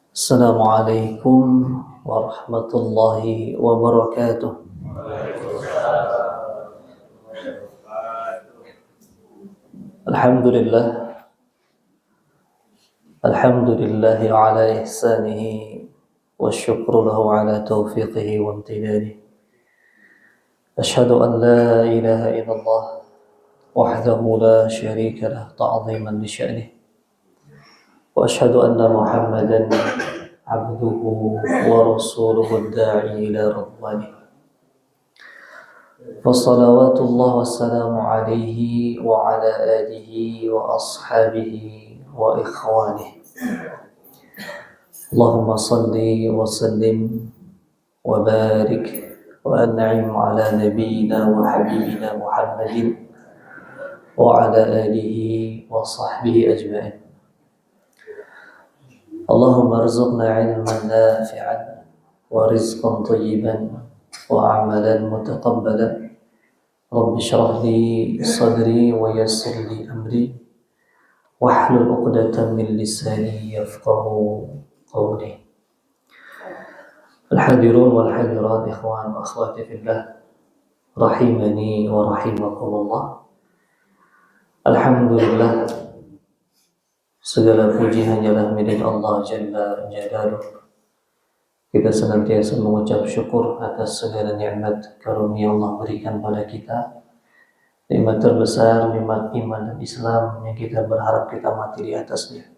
Assalamualaikum warahmatullahi wabarakatuh. Alhamdulillah, alhamdulillahi ala ihsanihi wa syukru lahu ala taufiqihi wa amtinanihi. Ashhadu an la ilaha illallah wahdahu la syarika lah ta'ziman li sya'nihi. Wa ashhadu anna Muhammadan abduhu wa rasuluhu ad-da'i ila ridwanihi. Fassalawatullah wassalamu alaihi wa ala alihi wa ashabihi wa ikhwanihi. Allahumma salli wa sallim wa barik wa an'im ala nabiyyina wa habibina Muhammadin wa ala alihi wa sahbihi ajma'in. Allahumma arzuqna ilman nafi'an wa rizqan tayyiban wa amalan mutaqabbalan. Rabbi shrah li sadri wa yassir li amri wahlul 'uqdatam min lisani yafqahu qawli. Al-hadirun wal hadirat, ikhwan wa akhwati fillah, rahimani wa rahimakumullah. Alhamdulillah, segala puji hanyalah milik Allah Jalla Jalaluh. Kita senantiasa mengucap syukur atas segala nikmat karunia Allah berikan pada kita. Nikmat terbesar, nikmat iman dan Islam yang kita berharap kita mati di atasnya.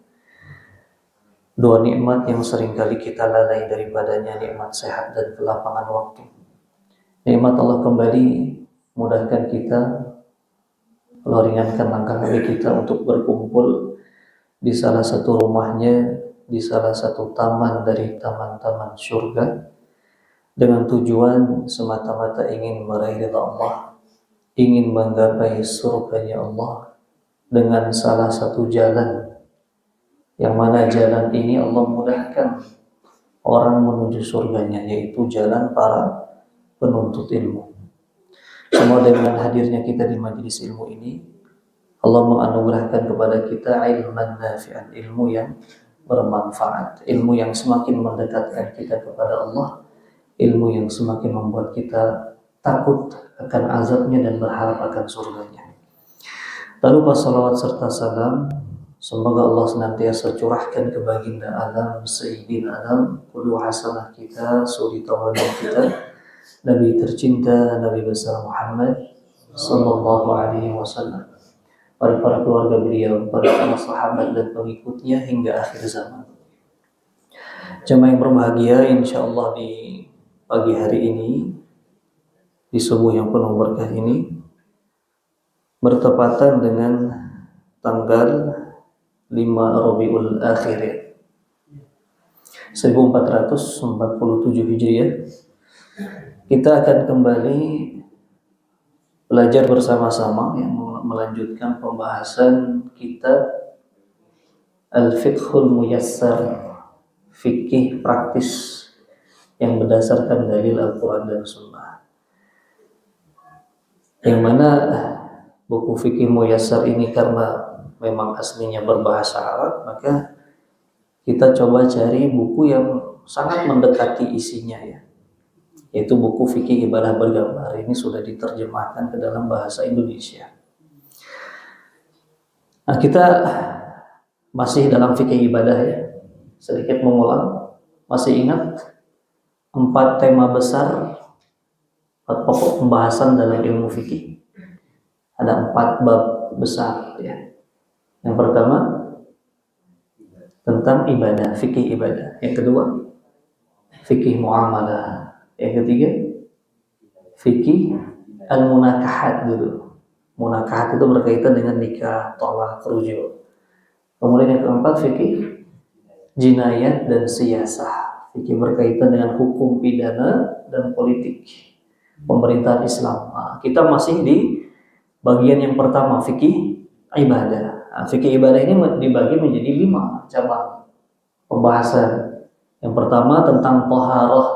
Dua nikmat yang seringkali kita lalai daripadanya, nikmat sehat dan kelapangan waktu. Nikmat Allah kembali mudahkan kita, ringankan langkah kaki kita untuk berkumpul di salah satu rumahnya, di salah satu taman dari taman-taman surga, dengan tujuan semata-mata ingin meraih ridha Allah, ingin menggapai surganya Allah dengan salah satu jalan, yang mana jalan ini Allah mudahkan orang menuju surganya, yaitu jalan para penuntut ilmu. Semoga dengan hadirnya kita di majelis ilmu ini, Allah menganugerahkan kepada kita ilman nafi'an, ilmu yang bermanfaat, ilmu yang semakin mendekatkan kita kepada Allah, ilmu yang semakin membuat kita takut akan azabnya dan berharap akan surganya. Lalu pas salawat serta salam, semoga Allah senantiasa curahkan ke baginda alam, sayyidina alam, qudwa hasanah kita, suri tauladan kita, Nabi tercinta, Nabi besar Muhammad sallallahu alaihi wasallam, para keluarga beliau, para sahabat dan pengikutnya hingga akhir zaman. Jemaah yang berbahagia, insyaallah di pagi hari ini, di subuh yang penuh berkah ini, bertepatan dengan tanggal 5 Rabiul Akhir 1447 Hijriah. Kita akan kembali belajar bersama-sama yang melanjutkan pembahasan kitab Al-Fiqhul Muyassar, fikih praktis yang berdasarkan dalil Al-Quran dan Sunnah. Yang mana buku fikih Muyassar ini karena memang aslinya berbahasa Arab, maka kita coba cari buku yang sangat mendekati isinya, yaitu buku fikih ibadah bergambar. Ini sudah diterjemahkan ke dalam bahasa Indonesia. Nah, kita masih dalam fikih ibadah, sedikit mengulang. Masih ingat 4 tema besar, 4 pokok pembahasan dalam ilmu fikih? Ada 4 bab besar, Yang pertama tentang ibadah, fikih ibadah. Yang kedua fikih muamalah. Yang ketiga fikih al-munakahat dulu. Munakahat itu berkaitan dengan nikah, tolak, rujuk. Kemudian yang keempat fikih jinayat dan siyasah, fikih berkaitan dengan hukum pidana dan politik pemerintahan Islam. Nah, kita masih di bagian yang pertama, fikih ibadah. Nah, fikih ibadah ini dibagi menjadi 5 cabang pembahasan. Yang pertama tentang taharah,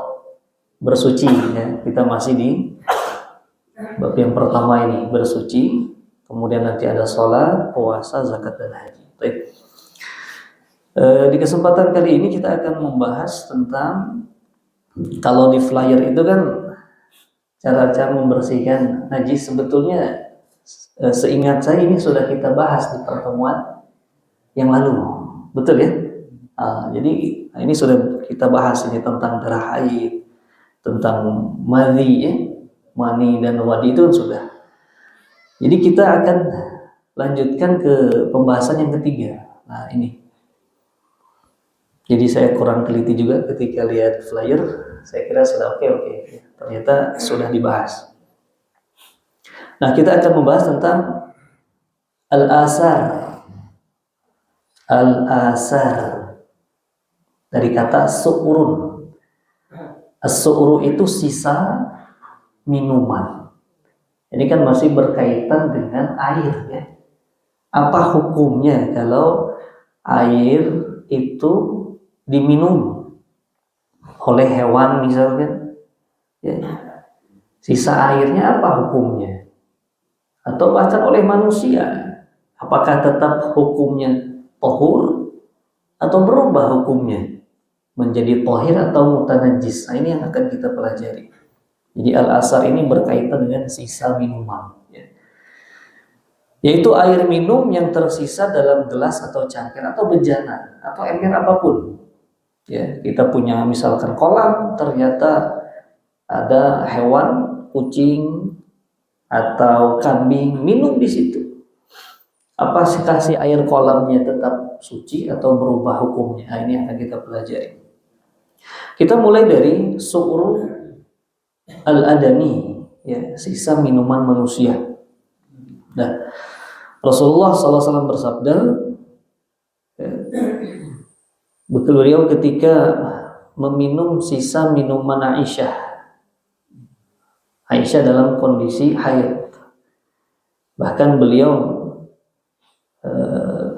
bersuci, Kita masih di bab yang pertama ini, bersuci. Kemudian nanti ada sholat, puasa, zakat dan haji. Di kesempatan kali ini kita akan membahas tentang, kalau di flyer itu kan cara-cara membersihkan najis. Sebetulnya seingat saya ini sudah kita bahas di pertemuan yang lalu, betul ya? Jadi ini sudah kita bahas ini tentang darah haid, tentang madhi ya, mani dan wadi itu sudah. Jadi kita akan lanjutkan ke pembahasan yang ketiga. Nah ini. Jadi saya kurang teliti juga ketika lihat flyer, saya kira sudah oke. Ternyata sudah dibahas. Nah, kita akan membahas tentang al-asar. Al-asar dari kata su'urun. As-su'uru itu sisa minuman. Ini kan masih berkaitan dengan air ya. Apa hukumnya kalau air itu diminum oleh hewan misalkan ya. Sisa airnya apa hukumnya? Atau bahkan oleh manusia, apakah tetap hukumnya tohur atau berubah hukumnya menjadi tohir atau mutanajis? Nah, ini yang akan kita pelajari. Jadi al-asar ini berkaitan dengan sisa minuman ya. Yaitu air minum yang tersisa dalam gelas atau cangkir atau bejana atau ember apapun. Ya, kita punya misalkan kolam, ternyata ada hewan, kucing atau kambing minum di situ. Apakah si air kolamnya tetap suci atau berubah hukumnya? Nah, ini akan kita pelajari. Kita mulai dari su'ur al-adami, ya, sisa minuman manusia. Nah, Rasulullah SAW bersabda, ya, beliau ketika meminum sisa minuman Aisyah dalam kondisi haid. Bahkan beliau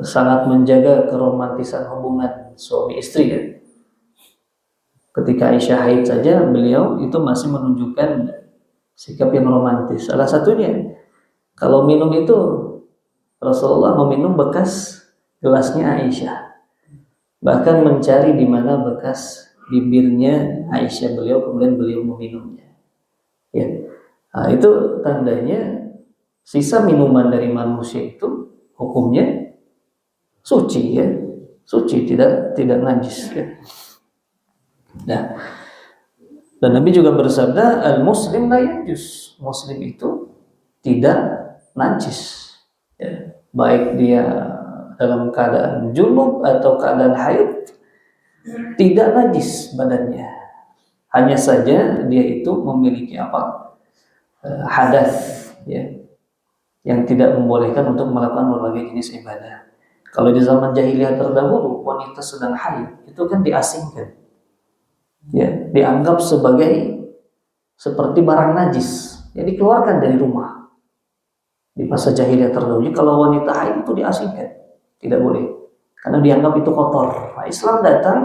sangat menjaga keromantisan hubungan suami istri ya. Ketika Aisyah haid saja beliau itu masih menunjukkan sikap yang romantis. Salah satunya kalau minum itu Rasulullah meminum bekas gelasnya Aisyah. Bahkan mencari di mana bekas bibirnya Aisyah beliau, kemudian beliau meminumnya. Ya. Nah, itu tandanya sisa minuman dari manusia itu hukumnya suci ya. Suci, tidak najis ya. Nah, dan Nabi juga bersabda, al-muslim la yanjus. Muslim itu tidak najis. Ya. Baik dia dalam keadaan junub atau keadaan haid, tidak najis badannya. Hanya saja dia itu memiliki hadas ya, yang tidak membolehkan untuk melakukan berbagai jenis ibadah. Kalau di zaman jahiliyah terdahulu, wanita sedang haid itu kan diasingkan, ya, dianggap sebagai seperti barang najis, yang dikeluarkan dari rumah. Di masa jahiliyah terdahulu, kalau wanita haid itu diasingkan, tidak boleh, karena dianggap itu kotor. Nah, Islam datang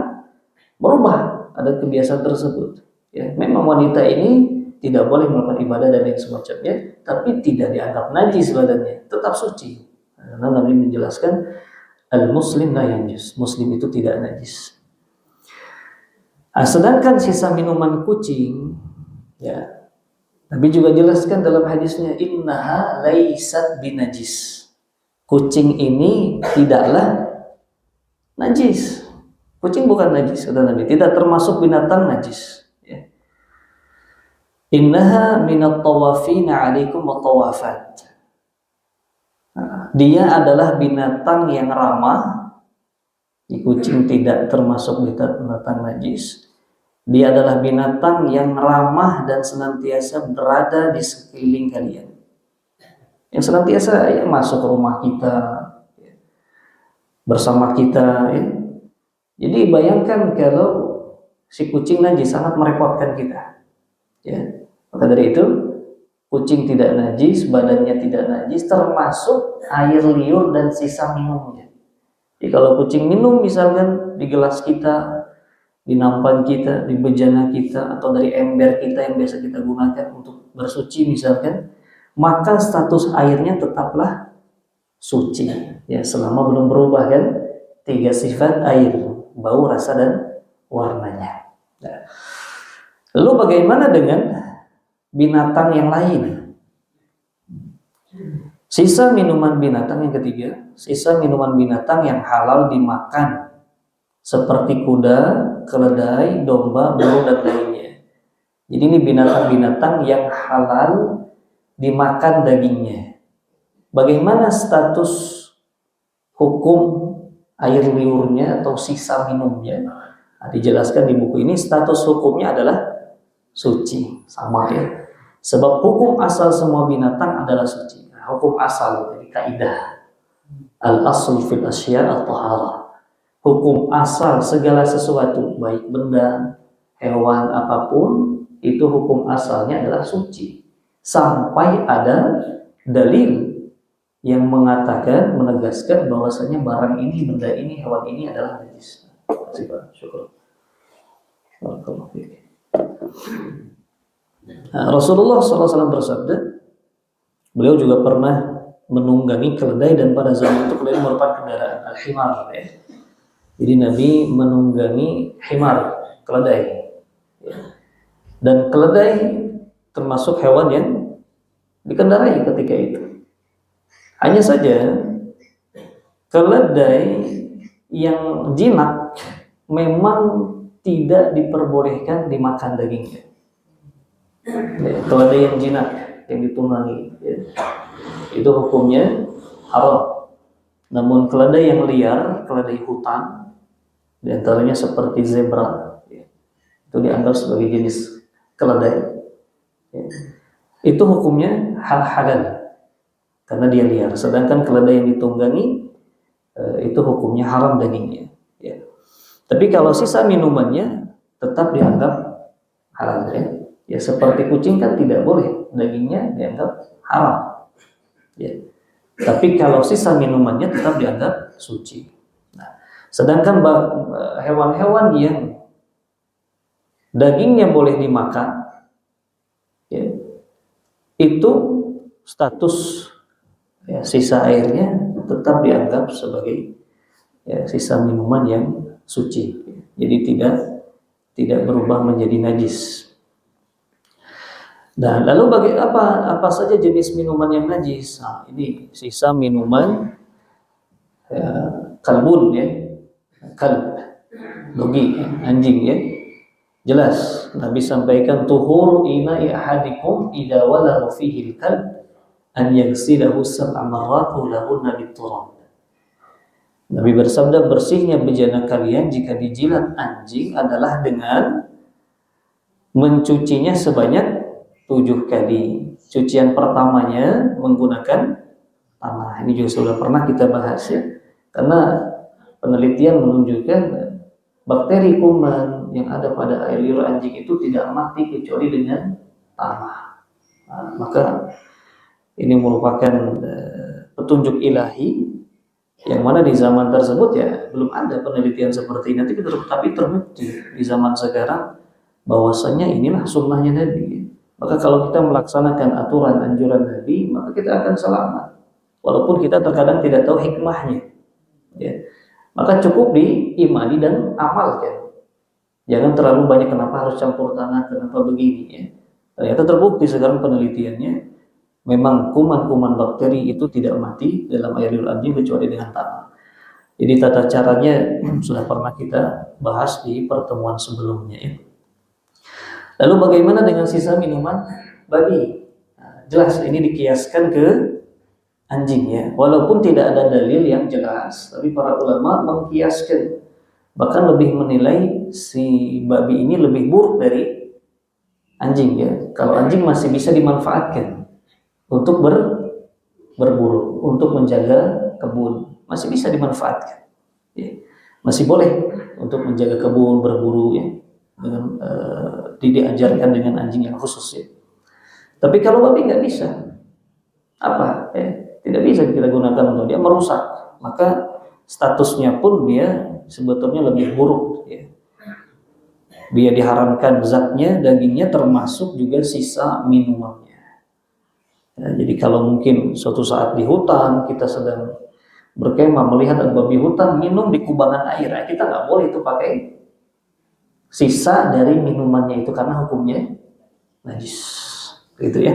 merubah ada kebiasaan tersebut. Ya, memang wanita ini tidak boleh melakukan ibadah dan lain semacamnya, tapi tidak dianggap najis badannya, tetap suci. Karena Nabi menjelaskan al-muslim la yanjus, muslim itu tidak najis. Nah, sedangkan sisa minuman kucing, ya, Nabi juga jelaskan dalam hadisnya, innaha laisat binajis. Kucing ini tidaklah najis. Kucing bukan najis, kata Nabi, tidak termasuk binatang najis. Ya. Innaha minat tawafina alaikum wa tawafat. Dia adalah binatang yang ramah. Kucing tidak termasuk binatang najis. Dia adalah binatang yang ramah dan senantiasa berada di sekeliling kalian. Yang senantiasa ya, masuk ke rumah kita, ya, bersama kita. Ya. Jadi bayangkan kalau si kucing najis sangat merepotkan kita. Ya. Maka dari itu kucing tidak najis, badannya tidak najis, termasuk air liur dan sisa minumnya. Jadi kalau kucing minum misalkan di gelas kita, di nampan kita, di bejana kita, atau dari ember kita yang biasa kita gunakan untuk bersuci misalkan, maka status airnya tetaplah suci ya, selama belum berubah kan 3 sifat air, bau, rasa, dan warnanya. Nah, lalu bagaimana dengan binatang yang lain? Sisa minuman binatang yang ketiga, sisa minuman binatang yang halal dimakan seperti kuda, keledai, domba, burung, dan lainnya. Jadi ini binatang-binatang yang halal dimakan dagingnya. Bagaimana status hukum air liurnya atau sisa minumnya? Nah, dijelaskan di buku ini, status hukumnya adalah suci, sama ya. Sebab hukum asal semua binatang adalah suci. Hukum asal dari kaidah al-asl fil asya' at-taharah. Hukum asal segala sesuatu, baik benda, hewan, apapun, itu hukum asalnya adalah suci. Sampai ada dalil yang mengatakan, menegaskan bahwasanya barang ini, benda ini, hewan ini adalah najis. Syukur. Nah, Rasulullah SAW bersabda, beliau juga pernah menunggangi keledai, dan pada zaman itu keledai merupakan kendaraan al-himar ya. Jadi Nabi menunggangi himar, keledai ya. Dan keledai termasuk hewan yang dikendarai ketika itu. Hanya saja keledai yang jinak memang tidak diperbolehkan dimakan dagingnya ya, keledai yang jinak yang ditunggangi ya, itu hukumnya haram. Namun keledai yang liar, keledai hutan, diantaranya seperti zebra ya, itu dianggap sebagai jenis keledai ya, itu hukumnya halal karena dia liar. Sedangkan keledai yang ditunggangi itu hukumnya haram dagingnya ya. Tapi kalau sisa minumannya tetap dianggap halal ya. Ya seperti kucing kan tidak boleh dagingnya dianggap haram ya. Tapi kalau sisa minumannya tetap dianggap suci. Nah, sedangkan hewan-hewan yang dagingnya boleh dimakan ya, itu status ya, sisa airnya tetap dianggap sebagai ya, sisa minuman yang suci. Jadi tidak berubah menjadi najis. Dan lalu apa saja jenis minuman yang najis? Nah, ini sisa minuman ya, kalbun ya, kalb, dogi, anjing ya. Jelas Nabi sampaikan tuhur ina'i ahadikum idza walahu fihi al-kalb an yaghsilahu sab'a marrat lahunna bit-turab. Nabi bersabda, bersihnya bejana kalian jika dijilat anjing adalah dengan mencucinya sebanyak 7 kali. Cucian pertamanya menggunakan tanah. Ini juga sudah pernah kita bahas ya. Karena penelitian menunjukkan bakteri kuman yang ada pada air liur anjing itu tidak mati kecuali dengan tanah. Nah, maka ini merupakan petunjuk ilahi yang mana di zaman tersebut ya belum ada penelitian seperti ini. Tapi terbukti di zaman sekarang bahwasanya inilah sunnahnya Nabi. Maka kalau kita melaksanakan aturan anjuran Nabi, maka kita akan selamat. Walaupun kita terkadang tidak tahu hikmahnya. Ya. Maka cukup diimani dan amalkan. Jangan terlalu banyak kenapa harus campur tangan, kenapa begini. Ya. Ternyata terbukti sekarang penelitiannya, memang kuman-kuman bakteri itu tidak mati dalam air liur anjing kecuali dengan tanah. Jadi tata caranya sudah pernah kita bahas di pertemuan sebelumnya. Ya. Lalu bagaimana dengan sisa minuman babi? Nah, jelas ini dikiaskan ke anjing ya. Walaupun tidak ada dalil yang jelas, tapi para ulama mengkiaskan, bahkan lebih menilai si babi ini lebih buruk dari anjing ya. Kalau anjing masih bisa dimanfaatkan untuk berburu, untuk menjaga kebun, masih bisa dimanfaatkan. Ya. Masih boleh untuk menjaga kebun, berburu ya. Dengan diajarkan dengan anjing yang khusus ya. Tapi kalau babi nggak bisa, apa? Tidak bisa kita gunakan untuk dia, merusak. Maka statusnya pun dia sebetulnya lebih buruk ya. Dia diharamkan zatnya, dagingnya, termasuk juga sisa minumannya. Ya, jadi kalau mungkin suatu saat di hutan kita sedang berkemah, melihat ada babi hutan minum di kubangan air. Kita nggak boleh itu pakai sisa dari minumannya itu karena hukumnya najis. Gitu ya.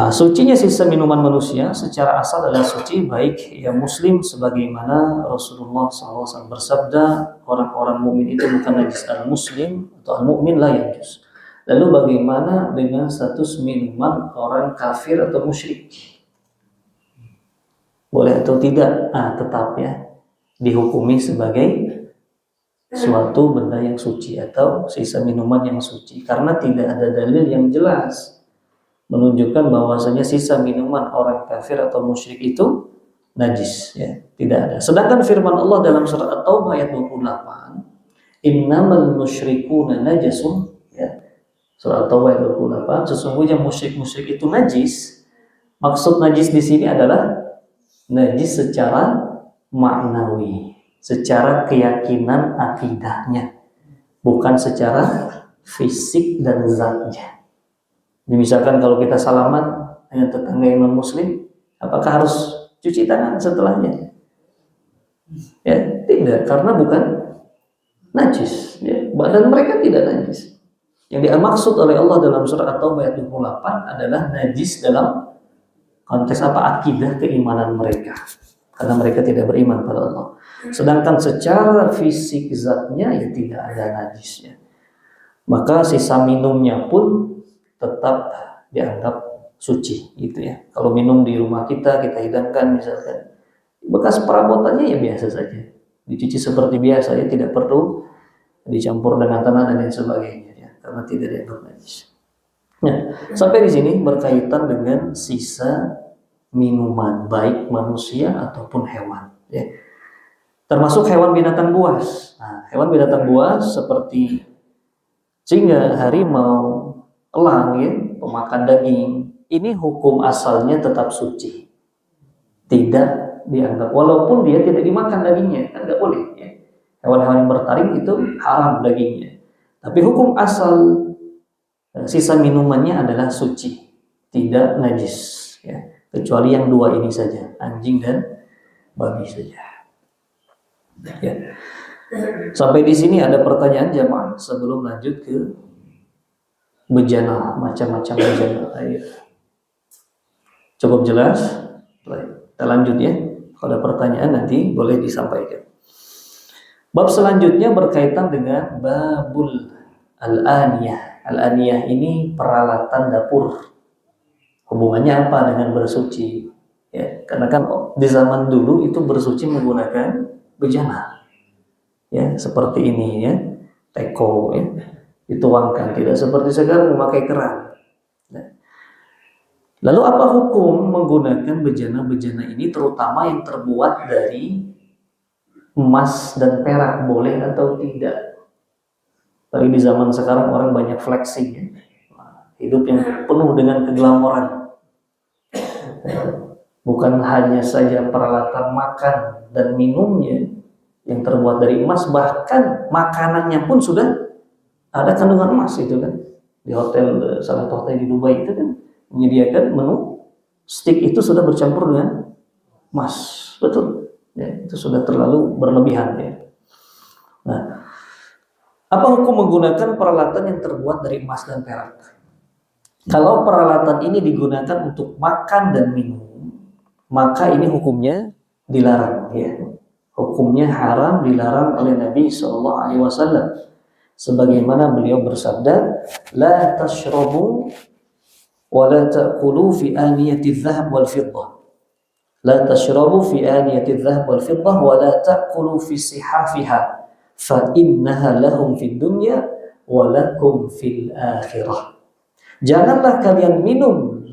Sucinya sisa minuman manusia secara asal adalah suci baik ya muslim, sebagaimana Rasulullah SAW bersabda, orang-orang mukmin itu bukan najis. Al-muslim atau al-mukmin la yanjus. Lalu bagaimana dengan status minuman orang kafir atau musyrik? Boleh atau tidak? Tetap ya dihukumi sebagai suatu benda yang suci atau sisa minuman yang suci, karena tidak ada dalil yang jelas menunjukkan bahwasanya sisa minuman orang kafir atau musyrik itu najis ya, tidak ada. Sedangkan firman Allah dalam surat At-Taubah ayat 28, innamal musyrikuna najasun ya. Surat At-Taubah ayat 28, sesungguhnya musyrik-musyrik itu najis. Maksud najis di sini adalah najis secara maknawi, secara keyakinan akidahnya, bukan secara fisik dan zatnya. Misalkan kalau kita salaman dengan tetangga yang non muslim, apakah harus cuci tangan setelahnya? Ya, tidak, karena bukan najis ya. Badan mereka tidak najis. Yang dimaksud oleh Allah dalam surat At-Taubah ayat 28 adalah najis dalam konteks apa? Akidah keimanan mereka, karena mereka tidak beriman pada Allah. Sedangkan secara fisik zatnya ya tidak ada najisnya. Maka sisa minumnya pun tetap dianggap suci gitu ya. Kalau minum di rumah kita hidangkan misalkan, bekas perabotannya ya biasa saja, dicuci seperti biasa ya, tidak perlu dicampur dengan tanah dan lain sebagainya ya, karena tidak dianggap najis. Nah, sampai di sini berkaitan dengan sisa minuman baik manusia ataupun hewan ya. Termasuk hewan binatang buas. Nah, hewan binatang buas seperti singa, harimau, elang ya, pemakan daging, ini hukum asalnya tetap suci, tidak dianggap, walaupun dia tidak dimakan dagingnya, kan nggak boleh ya. Hewan-hewan yang bertaring itu haram dagingnya, tapi hukum asal sisa minumannya adalah suci, tidak najis ya, kecuali yang dua ini saja, anjing dan babi saja ya. Sampai di sini ada pertanyaan jamaah sebelum lanjut ke bejana, macam-macam bejana air. Cukup jelas? Baik, kita lanjut ya. Kalau ada pertanyaan nanti boleh disampaikan. Bab selanjutnya berkaitan dengan babul al-aniyah. Al-aniyah ini peralatan dapur. Hubungannya apa dengan bersuci? Ya, karena kan di zaman dulu itu bersuci menggunakan bejana. Ya, seperti ini ya. Teko ya. Dituangkan, tidak seperti sekarang memakai keran. Nah, lalu apa hukum menggunakan bejana-bejana ini, terutama yang terbuat dari emas dan perak, boleh atau tidak? Tapi di zaman sekarang orang banyak flexing ya. Hidup yang penuh dengan keglamoran. Bukan hanya saja peralatan makan dan minumnya yang terbuat dari emas, bahkan makanannya pun sudah ada kandungan emas itu kan. Di hotel, salah satu hotel di Dubai itu kan menyediakan menu steak itu sudah bercampur dengan emas, betul ya, itu sudah terlalu berlebihan ya. Nah, apa hukum menggunakan peralatan yang terbuat dari emas dan perak? Kalau peralatan ini digunakan untuk makan dan minum, maka ini hukumnya dilarang ya. Hukumnya haram, dilarang oleh Nabi SAW. Sebagaimana beliau bersabda, la tashrabu wa la ta'kulu fi aniyati adh-dhahab wal fiddah. La tashrabu fi aniyati adh-dhahab wal fiddah wa la ta'kulu fi sihafiha fa innaha lahum fid dunya wa lakum fil akhirah. Janganlah kalian minum,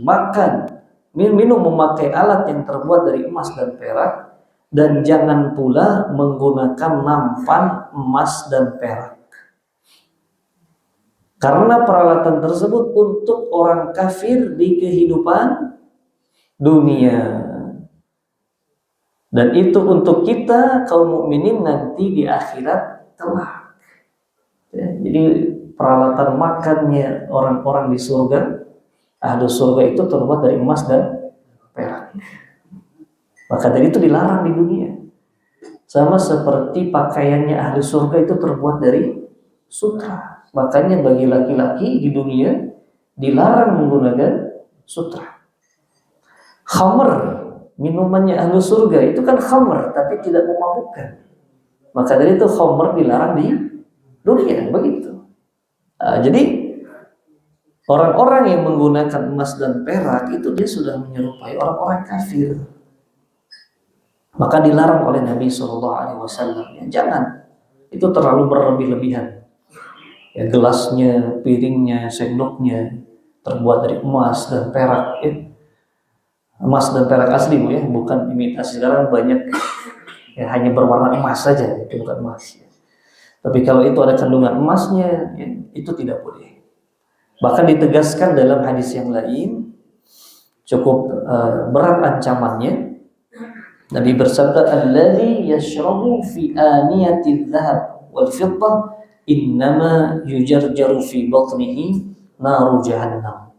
memakai alat yang terbuat dari emas dan perak, dan jangan pula menggunakan nampan emas dan perak. Karena peralatan tersebut untuk orang kafir di kehidupan dunia, dan itu untuk kita kaum mukminin nanti di akhirat kelak. Ya, jadi peralatan makannya orang-orang di surga, ahlu surga itu terbuat dari emas dan perak. Maka dari itu dilarang di dunia. Sama seperti pakaiannya ahli surga itu terbuat dari sutra. Makanya bagi laki-laki di dunia dilarang menggunakan sutra. Khamr, minumannya ahli surga itu kan khamr tapi tidak memabukkan. Maka dari itu khamr dilarang di dunia, begitu. Jadi orang-orang yang menggunakan emas dan perak itu dia sudah menyerupai orang-orang kafir. Maka dilarang oleh Nabi SAW. Ya, jangan, itu terlalu berlebih-lebihan. Ya, gelasnya, piringnya, sendoknya terbuat dari emas dan perak. Ya. Emas dan perak asli, ya, bukan imitasi. Sekarang banyak ya, hanya berwarna emas saja, itu bukan emas. Ya. Tapi kalau itu ada kandungan emasnya, ya, itu tidak boleh. Bahkan ditegaskan dalam hadis yang lain, cukup berat ancamannya. Nabi bersabda, "Allazi yashrabu fi aniyati dhahab wal fiddah innama yujarjaru fi batnihi naru jahannam."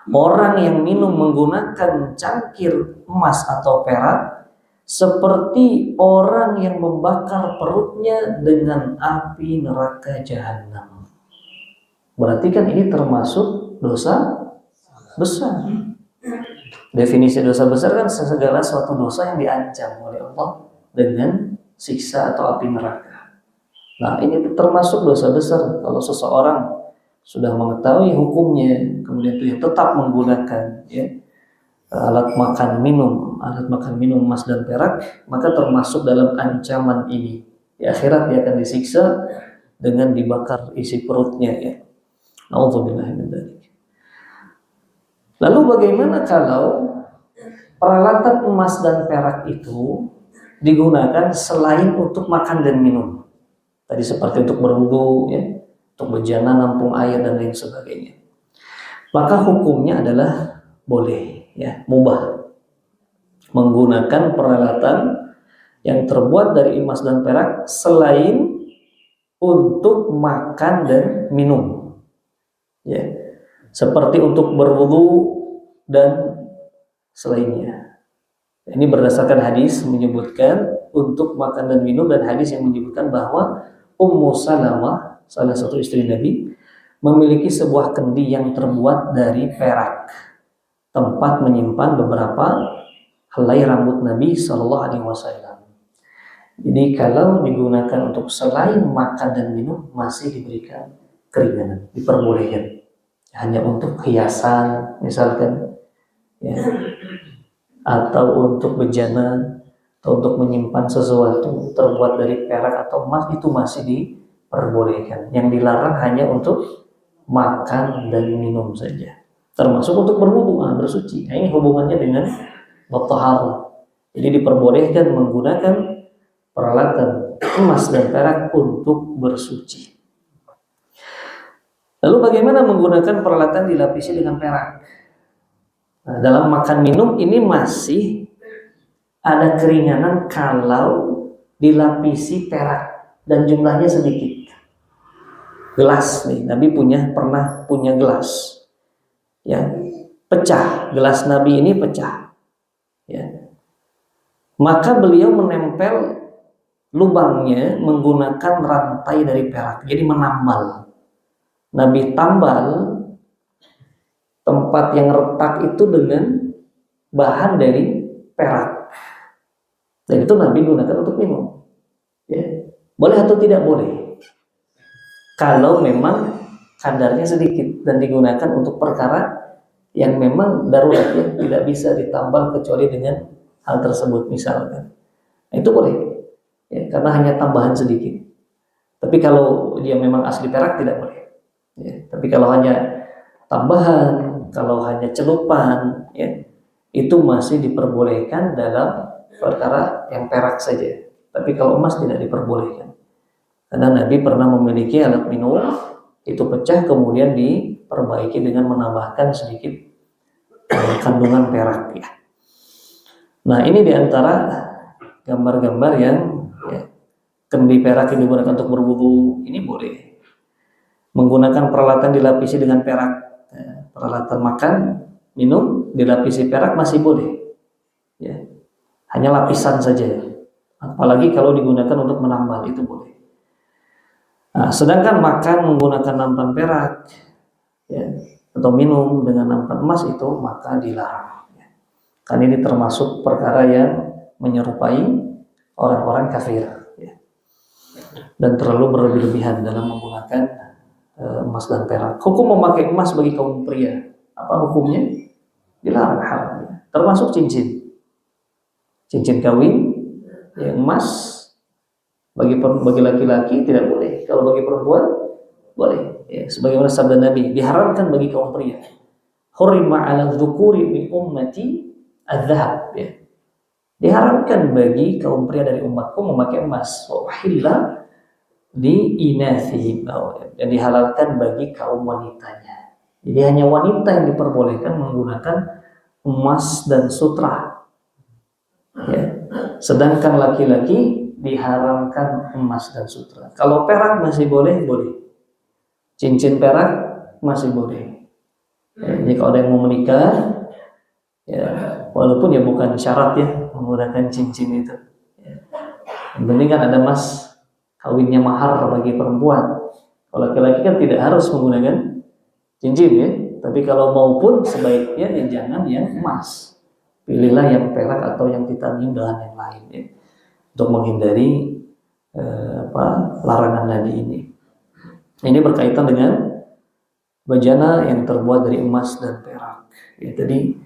Orang yang minum menggunakan cangkir emas atau perak seperti orang yang membakar perutnya dengan api neraka jahanam. Berarti kan ini termasuk dosa besar. Definisi dosa besar kan segala suatu dosa yang diancam oleh Allah dengan siksa atau api neraka. Nah, ini termasuk dosa besar kalau seseorang sudah mengetahui hukumnya, kemudian dia tetap menggunakan ya, alat makan minum emas dan perak, maka termasuk dalam ancaman ini. Di akhirat dia akan disiksa dengan dibakar isi perutnya ya. Nauzubillah min dzalik. Lalu bagaimana kalau peralatan emas dan perak itu digunakan selain untuk makan dan minum? Tadi seperti untuk berwudu, ya, untuk bejana, nampung air dan lain sebagainya. Maka hukumnya adalah boleh, ya, mubah, menggunakan peralatan yang terbuat dari emas dan perak selain untuk makan dan minum, ya, seperti untuk berwudu dan selainnya. Ini berdasarkan hadis menyebutkan untuk makan dan minum, dan hadis yang menyebutkan bahwa Ummu Salamah, salah satu istri Nabi, memiliki sebuah kendi yang terbuat dari perak, tempat menyimpan beberapa helai rambut Nabi SAW. Jadi kalau digunakan untuk selain makan dan minum masih diberikan keringanan, diperbolehkan. Hanya untuk hiasan misalkan, ya, atau untuk bejana, atau untuk menyimpan sesuatu terbuat dari perak atau emas, itu masih diperbolehkan. Yang dilarang hanya untuk makan dan minum saja, termasuk untuk berwudu, bersuci. Nah, ini hubungannya dengan taharah. Jadi diperbolehkan menggunakan peralatan emas dan perak untuk bersuci. Lalu bagaimana menggunakan peralatan dilapisi dengan perak? Nah, dalam makan minum ini masih ada keringanan kalau dilapisi perak dan jumlahnya sedikit. Gelas nih, Nabi pernah punya gelas, ya, pecah. Gelas Nabi ini pecah, ya. Maka beliau menempel lubangnya menggunakan rantai dari perak, jadi menambal. Nabi tambal tempat yang retak itu dengan bahan dari perak, dan itu Nabi gunakan untuk minum, ya. Boleh atau tidak boleh? Kalau memang kadarnya sedikit dan digunakan untuk perkara yang memang darurat, ya, tidak bisa ditambal kecuali dengan hal tersebut misalkan, itu boleh, ya, karena hanya tambahan sedikit. Tapi kalau dia memang asli perak tidak boleh, ya. Tapi kalau hanya tambahan, kalau hanya celupan, ya, itu masih diperbolehkan dalam perkara yang perak saja. Tapi kalau emas tidak diperbolehkan, karena Nabi pernah memiliki alat minum itu pecah kemudian diperbaiki dengan menambahkan sedikit kandungan perak, ya. Nah, ini diantara gambar-gambar yang, ya, kendi perak yang digunakan untuk berwudu ini boleh. Menggunakan peralatan dilapisi dengan perak, peralatan makan minum dilapisi perak masih boleh, ya. hanya lapisan saja. Apalagi kalau digunakan untuk menambal itu boleh. Nah, sedangkan makan menggunakan nampan perak, ya, atau minum dengan nampan emas itu maka dilarang. Kan ini termasuk perkara yang menyerupai orang-orang kafir, ya, dan terlalu berlebih-lebihan dalam menggunakan emas dan perak. Hukum memakai emas bagi kaum pria, apa hukumnya? Dilarang, haram. Termasuk cincin kawin, ya, emas bagi laki-laki tidak boleh. Kalau bagi perempuan boleh. Ya, sebagaimana sabda Nabi, diharamkan bagi kaum pria. Hurima 'ala dzukuri min ummati adz-dzahab. Ya. Diharamkan bagi kaum pria dari umatku memakai emas. Wa uhilla li inatsihim, dan dihalalkan bagi kaum wanitanya. Jadi hanya wanita yang diperbolehkan menggunakan emas dan sutra. Ya. Sedangkan laki-laki diharamkan emas dan sutra. Kalau perak masih boleh. Cincin perak masih boleh. Ya, jadi kalau ada yang mau menikah, ya, walaupun ya bukan syarat ya menggunakan cincin itu. Ya. Yang penting kan ada emas, kawinnya mahar bagi perempuan. Kalau laki-laki kan tidak harus menggunakan cincin ya. Tapi kalau maupun sebaiknya ya jangan yang emas. Pilihlah yang perak atau yang titanium dengan yang lain ya, untuk menghindari larangan Nabi ini. Ini berkaitan dengan bejana yang terbuat dari emas dan perak. Ya, jadi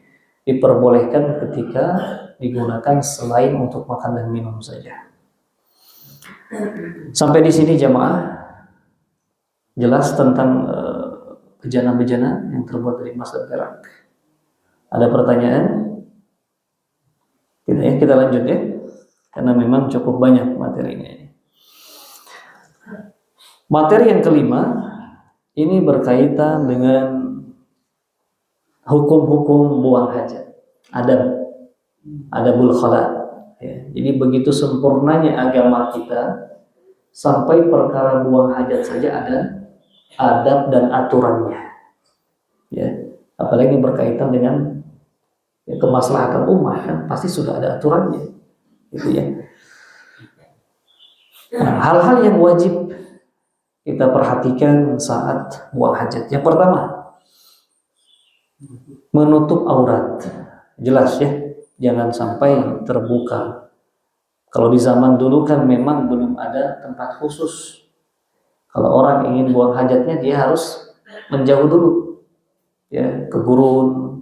diperbolehkan ketika digunakan selain untuk makan dan minum saja. Sampai di sini jamaah jelas tentang bejana-bejana yang terbuat dari emas dan perak. Ada pertanyaan? Tidak ya, kita lanjut ya, karena memang cukup banyak materinya. Materi yang kelima ini berkaitan dengan hukum-hukum buang hajat, adabul khala. Ya, jadi begitu sempurnanya agama kita sampai perkara buang hajat saja ada adab dan aturannya. Ya, apalagi berkaitan dengan ya, kemaslahatan umat kan pasti sudah ada aturannya, gitu ya. Nah, hal-hal yang wajib kita perhatikan saat buang hajat. Yang pertama, menutup aurat. Jelas ya, jangan sampai terbuka. Kalau di zaman dulu kan memang belum ada tempat khusus. Kalau orang ingin buang hajatnya dia harus menjauh dulu, ya, ke gurun,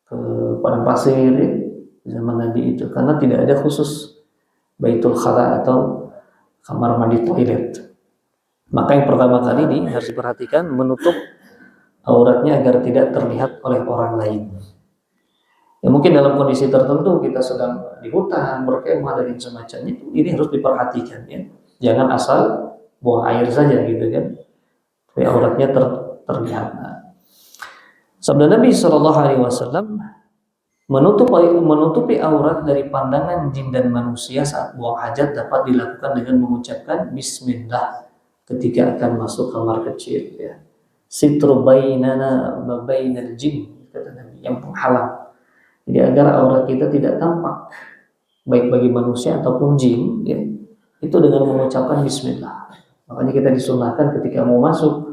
ke padang pasir ya, zaman Nabi itu, karena tidak ada khusus baitul khala atau kamar mandi toilet. Maka yang pertama kali ini harus diperhatikan menutup auratnya agar tidak terlihat oleh orang lain. Ya mungkin dalam kondisi tertentu kita sedang di hutan, berkemah dan semacamnya, ini harus diperhatikan ya. Jangan asal buang air saja gitu kan. Tapi auratnya terlihat. Sabda Nabi SAW, menutupi aurat dari pandangan jin dan manusia saat buang hajat dapat dilakukan dengan mengucapkan Bismillah ketika akan masuk kamar kecil ya. Sitru bainana wa bainal jin, kata Nabi, yang penghalang. Jadi agar aurat kita tidak tampak baik bagi manusia ataupun jin ya, itu dengan mengucapkan bismillah. Makanya kita disunahkan ketika mau masuk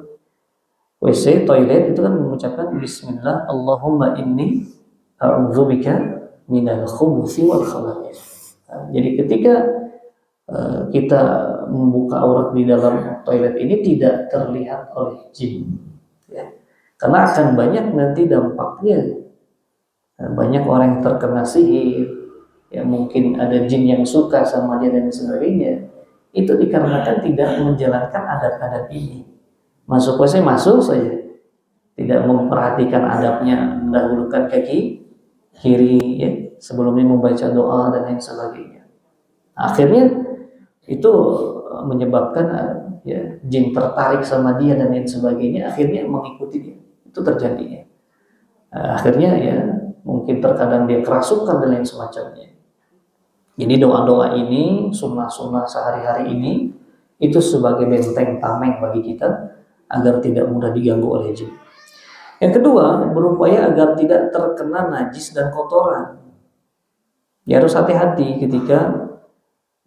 WC, toilet itu kan mengucapkan bismillah, Allahumma inni a'udzubika minal khubuthi wal khaba'ith. Jadi ketika kita membuka aurat di dalam toilet ini tidak terlihat oleh jin ya. Karena akan banyak nanti dampaknya, banyak orang yang terkena sihir ya, mungkin ada jin yang suka sama dia dan sebagainya. Itu dikarenakan tidak menjalankan adab-adab ini. Masuk WC masuk saja, tidak memperhatikan adabnya, mendahulukan kaki kiri ya, sebelumnya membaca doa dan lain sebagainya. Akhirnya itu menyebabkan ya, jin tertarik sama dia dan lain sebagainya, akhirnya mengikuti dia. Itu terjadinya. Akhirnya ya mungkin terkadang dia kerasukan dan lain semacamnya. Jadi doa-doa ini, sunnah-sunnah sehari-hari ini itu sebagai benteng tameng bagi kita agar tidak mudah diganggu oleh jin. Yang kedua, berupaya agar tidak terkena najis dan kotoran. Ya harus hati-hati ketika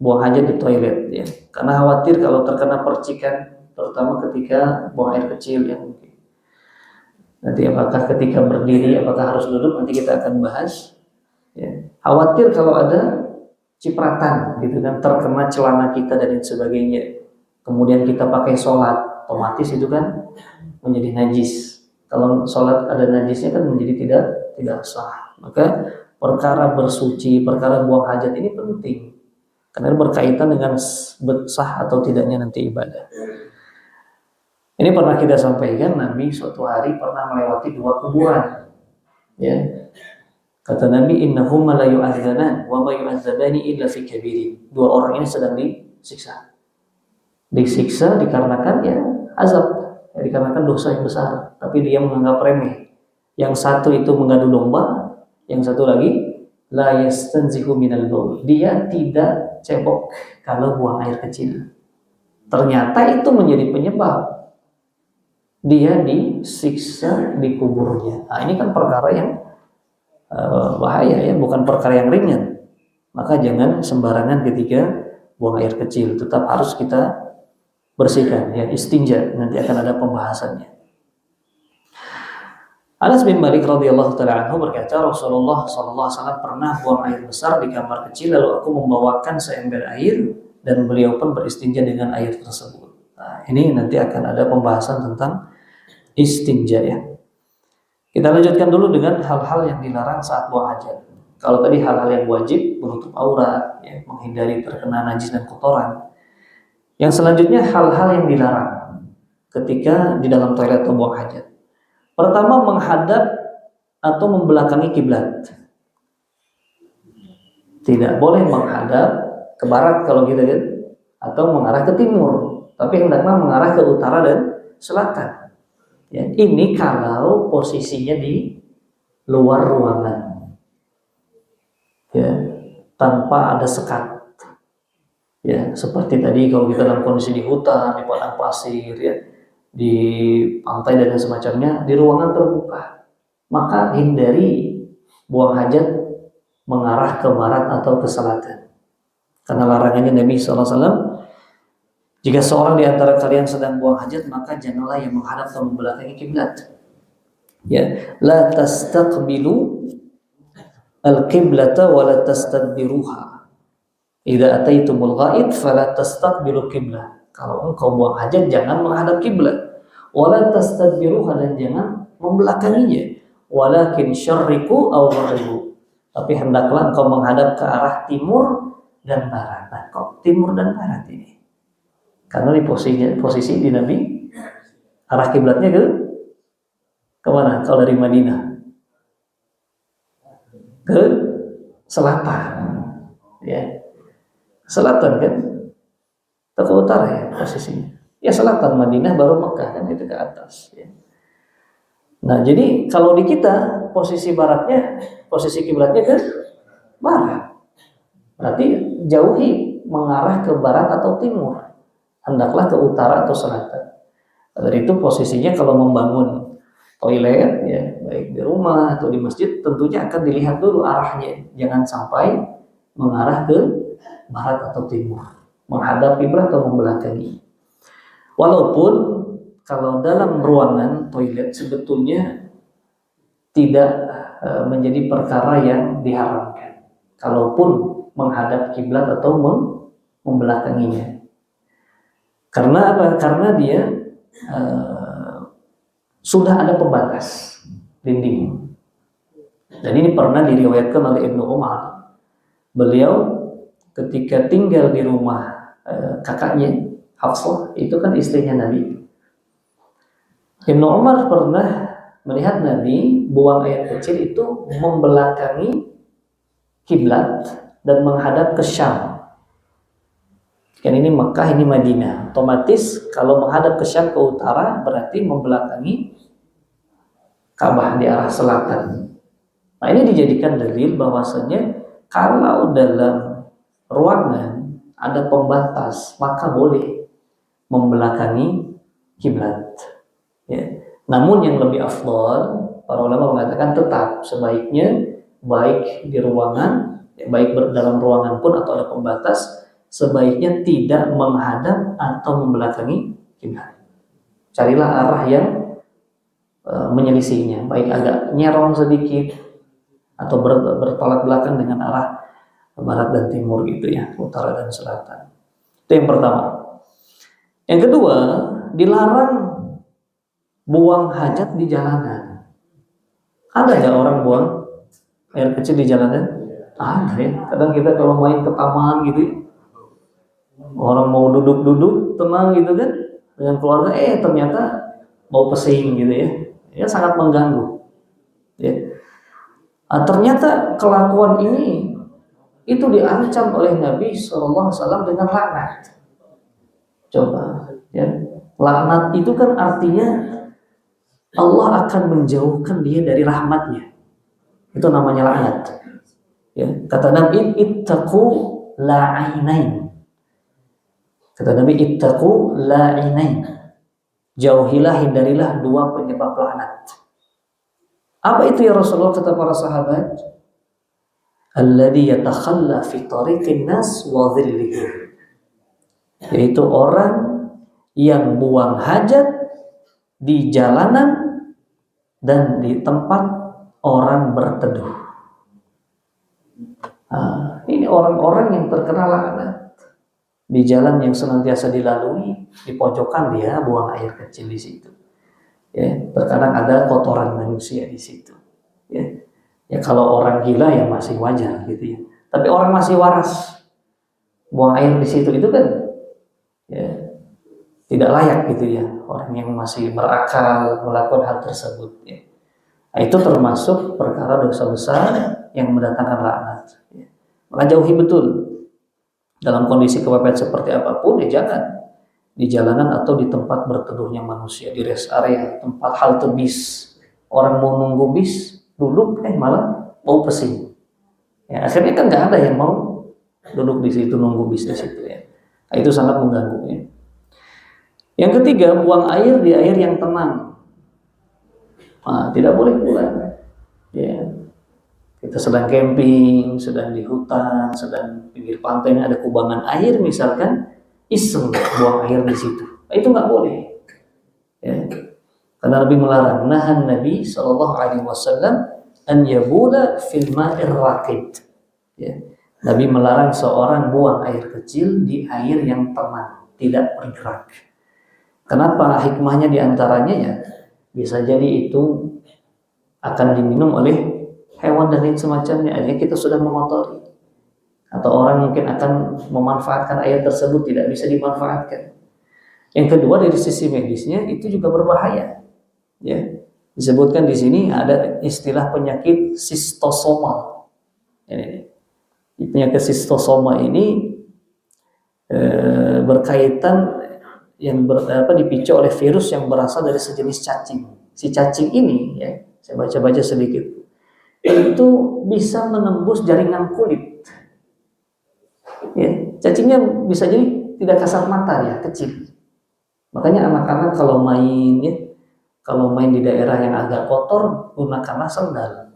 buang hajat di toilet ya. Karena khawatir kalau terkena percikan, terutama ketika buang air kecil ya mungkin. Nanti apakah ketika berdiri, apakah harus duduk, nanti kita akan bahas. Ya. Khawatir kalau ada cipratan gitu kan, terkena celana kita dan lain sebagainya. Kemudian kita pakai sholat, otomatis itu kan menjadi najis. Kalau sholat ada najisnya kan menjadi tidak sah. Maka perkara bersuci, perkara buang hajat ini penting karena berkaitan dengan sah atau tidaknya nanti ibadah. Ini pernah kita sampaikan, Nabi suatu hari pernah melewati 2 kuburan. Ya. Kata Nabi, innahuma la yu'adzaban wa ma yu'adzabani illa fi kabirin. 2 orang ini sedang disiksa. Disiksa dikarenakan ya azab, ya, dikarenakan dosa yang besar, tapi dia menganggap remeh. Yang satu itu mengadu domba, yang satu lagi la yastanzihu minal baul. Dia tidak cebok kalau buang air kecil. Ternyata itu menjadi penyebab dia disiksa di kuburnya. Nah, ini kan perkara yang bahaya ya, bukan perkara yang ringan. Maka jangan sembarangan ketika buang air kecil, tetap harus kita bersihkan ya, istinja, nanti akan ada pembahasannya. Anas bin Malik radhiyallahu taala anhu berkata, Rasulullah sallallahu alaihi wasallam pernah buang air besar di kamar kecil, lalu aku membawakan seember air dan beliau pun beristinja dengan air tersebut. Nah, ini nanti akan ada pembahasan tentang istinja ya. Kita lanjutkan dulu dengan hal-hal yang dilarang saat buang hajat. Kalau tadi hal-hal yang wajib, menutup aurat, ya, menghindari terkena najis dan kotoran. Yang selanjutnya hal-hal yang dilarang ketika di dalam toilet atau buang hajat. Pertama, menghadap atau membelakangi kiblat. Tidak boleh menghadap ke barat kalau gitu kan, atau mengarah ke timur, tapi hendaklah mengarah ke utara dan selatan. Ya, ini kalau posisinya di luar ruangan, ya, tanpa ada sekat. Ya, seperti tadi kalau kita dalam kondisi di hutan, di padang pasir, ya, di pantai dan semacamnya, di ruangan terbuka, maka hindari buang hajat mengarah ke barat atau ke selatan. Karena larangannya Nabi SAW, jika seorang di antara kalian sedang buang hajat, maka janganlah yang menghadap atau membelakangi kiblat. Ya, la tastaqbilu al-qiblata wa la tastadbiruha. Idza ataitumul ghaid fala tastaqbilu qiblah. Kalau engkau buang hajat jangan menghadap kiblat. Wala tastadbiruha, dan jangan membelakanginya. Walakin syarriqu aw gharibu. Tapi hendaklah engkau menghadap ke arah timur dan barat. Nah, kok timur dan barat ini? Karena di posisi di Nabi arah kiblatnya ke mana? Kalau dari Madinah ke selatan, ya, selatan kan, atau ke utara ya posisinya. Ya selatan, Madinah baru Mekah kan, itu ke atas. Ya. Nah jadi kalau di kita posisi baratnya, posisi kiblatnya ke barat, berarti jauhi mengarah ke barat atau timur, hendaklah ke utara atau selatan. Dari itu posisinya kalau membangun toilet ya, baik di rumah atau di masjid, tentunya akan dilihat dulu arahnya, jangan sampai mengarah ke barat atau timur, menghadap kiblat atau membelakangi. Walaupun kalau dalam ruangan toilet sebetulnya tidak menjadi perkara yang diharamkan, kalaupun menghadap kiblat atau membelakanginya. Karena apa? Karena dia sudah ada pembatas dinding. Dan ini pernah diriwayatkan oleh Ibnu Umar. Beliau ketika tinggal di rumah kakaknya Hafsah, itu kan istrinya Nabi. Ibnu Umar pernah melihat Nabi buang air kecil itu membelakangi kiblat dan menghadap ke Syam. Kan ini Mekah, ini Madinah. Otomatis kalau menghadap ke Syam, ke utara, berarti membelakangi Ka'bah di arah selatan. Nah ini dijadikan dalil bahwasanya kalau dalam ruangan ada pembatas, maka boleh membelakangi kiblat. Ya. Namun yang lebih afdal, para ulama mengatakan tetap sebaiknya baik di ruangan baik dalam ruangan pun atau ada pembatas, sebaiknya tidak menghadap atau membelakangi kiblat. Carilah arah yang menyelisihinya, baik agak nyerong sedikit atau bertolak belakang dengan arah barat dan timur gitu ya, utara dan selatan. Itu yang pertama. Yang kedua, dilarang buang hajat di jalanan. Ada nggak orang buang air kecil di jalanan? Ada ya. Kadang kita kalau main ke taman gitu ya, orang mau duduk-duduk tenang gitu kan dengan keluarga, ternyata mau pesing gitu ya. Ya sangat mengganggu. Ya. Ternyata kelakuan ini itu diancam oleh Nabi SAW dengan laknat. Coba, ya, laknat itu kan artinya Allah akan menjauhkan dia dari rahmatnya. Itu namanya laknat. Ya, kata Nabi, ittaqu la'inain. Kata Nabi, ittaqu la'inain. Jauhilah, hindarilah dua penyebab laknat. Apa itu ya Rasulullah, kata para sahabat? Alladhi yatakhalla fi tariqin nas wa dhillihim. Yaitu orang yang buang hajat di jalanan dan di tempat orang berteduh. Ini orang-orang yang terkena laknat. Di jalan yang senantiasa dilalui, di pojokan dia buang air kecil di situ. Ya, terkadang ada kotoran manusia di situ. Ya kalau orang gila ya masih wajar gitu ya. Tapi orang masih waras buang air di situ itu kan ya tidak layak gitu ya. Orang yang masih berakal melakukan hal tersebut ya. Nah, itu termasuk perkara dosa besar yang mendatangkan laknat ya. Maka jauhi betul. Dalam kondisi kepepet seperti apapun ya jangan di jalanan atau di tempat berteduhnya manusia, di rest area, tempat halte bis. Orang mau nunggu bis duduk malah mau pesing. Ya, akhirnya kan nggak ada yang mau duduk di situ nunggu bis di situ ya. Nah, itu sangat mengganggu ya. Yang ketiga, buang air di air yang tenang. Tidak boleh pula. Ya. Kita sedang camping, sedang di hutan, sedang pinggir pantai ada kubangan air misalkan, iseng buang air di situ. Nah, itu nggak boleh. Ya. Karena Nabi melarang. Nahan Nabi SAW an yabula fil ma'ir raqid. Ya. Nabi melarang seorang buang air kecil di air yang tenang, tidak bergerak. Kenapa? Hikmahnya diantaranya ya bisa jadi itu akan diminum oleh hewan dan lain semacamnya. Akhirnya kita sudah mengotori. Atau orang mungkin akan memanfaatkan air tersebut tidak bisa dimanfaatkan. Yang kedua dari sisi medisnya itu juga berbahaya. Ya, disebutkan di sini ada istilah penyakit sistosomal. Penyakit sistosoma ini berkaitan yang dipicu oleh virus yang berasal dari sejenis cacing. Si cacing ini, ya, saya baca-baca sedikit, itu bisa menembus jaringan kulit. Ya, cacingnya bisa jadi tidak kasat mata ya, kecil. Makanya anak-anak kalau main di daerah yang agak kotor, gunakanlah sendal.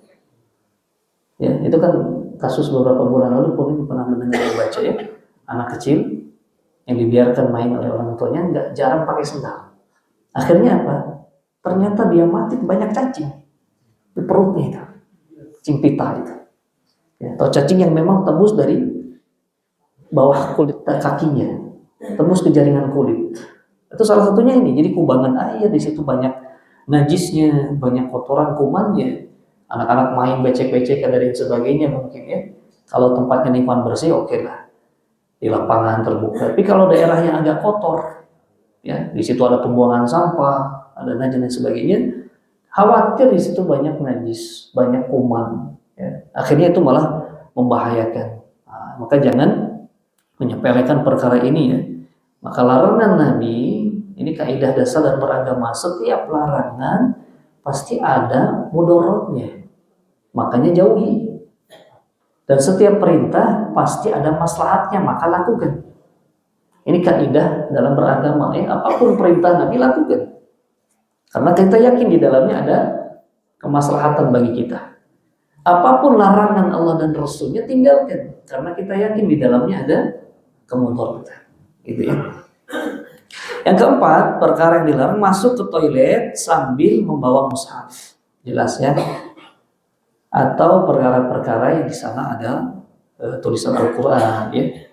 Ya, itu kan kasus beberapa bulan lalu pun pernah mendengar baca ya, anak kecil yang dibiarkan main oleh orang tuanya jarang pakai sendal. Akhirnya apa? Ternyata dia mati banyak cacing di perutnya itu, cacing pita itu. Ya, atau cacing yang memang tembus dari bawah kulit kakinya, tembus ke jaringan kulit. Itu salah satunya ini. Jadi kubangan air di situ banyak najisnya, banyak kotoran kumannya. Anak-anak main becek-becek dan lain sebagainya mungkin ya. Kalau tempatnya lingkungan bersih oke lah. Di lapangan terbuka. Tapi kalau daerahnya agak kotor, ya di situ ada pembuangan sampah, ada najis dan sebagainya, khawatir di situ banyak najis, banyak kuman. Ya. Akhirnya itu malah membahayakan. Maka jangan menyepelekan perkara ini ya. Maka larangan Nabi, ini kaidah dasar dan beragama, setiap larangan pasti ada mudorotnya. Makanya jauhi. Dan setiap perintah pasti ada maslahatnya, maka lakukan. Ini kaidah dalam beragama, apapun perintah Nabi lakukan. Karena kita yakin di dalamnya ada kemaslahatan bagi kita. Apapun larangan Allah dan Rasulnya tinggalkan, karena kita yakin di dalamnya ada kemudaratan. Gitu ya. Yang keempat, perkara yang dilarang masuk ke toilet sambil membawa mushaf. Jelas ya? Atau perkara-perkara yang di sana ada tulisan Al-Quran, ya,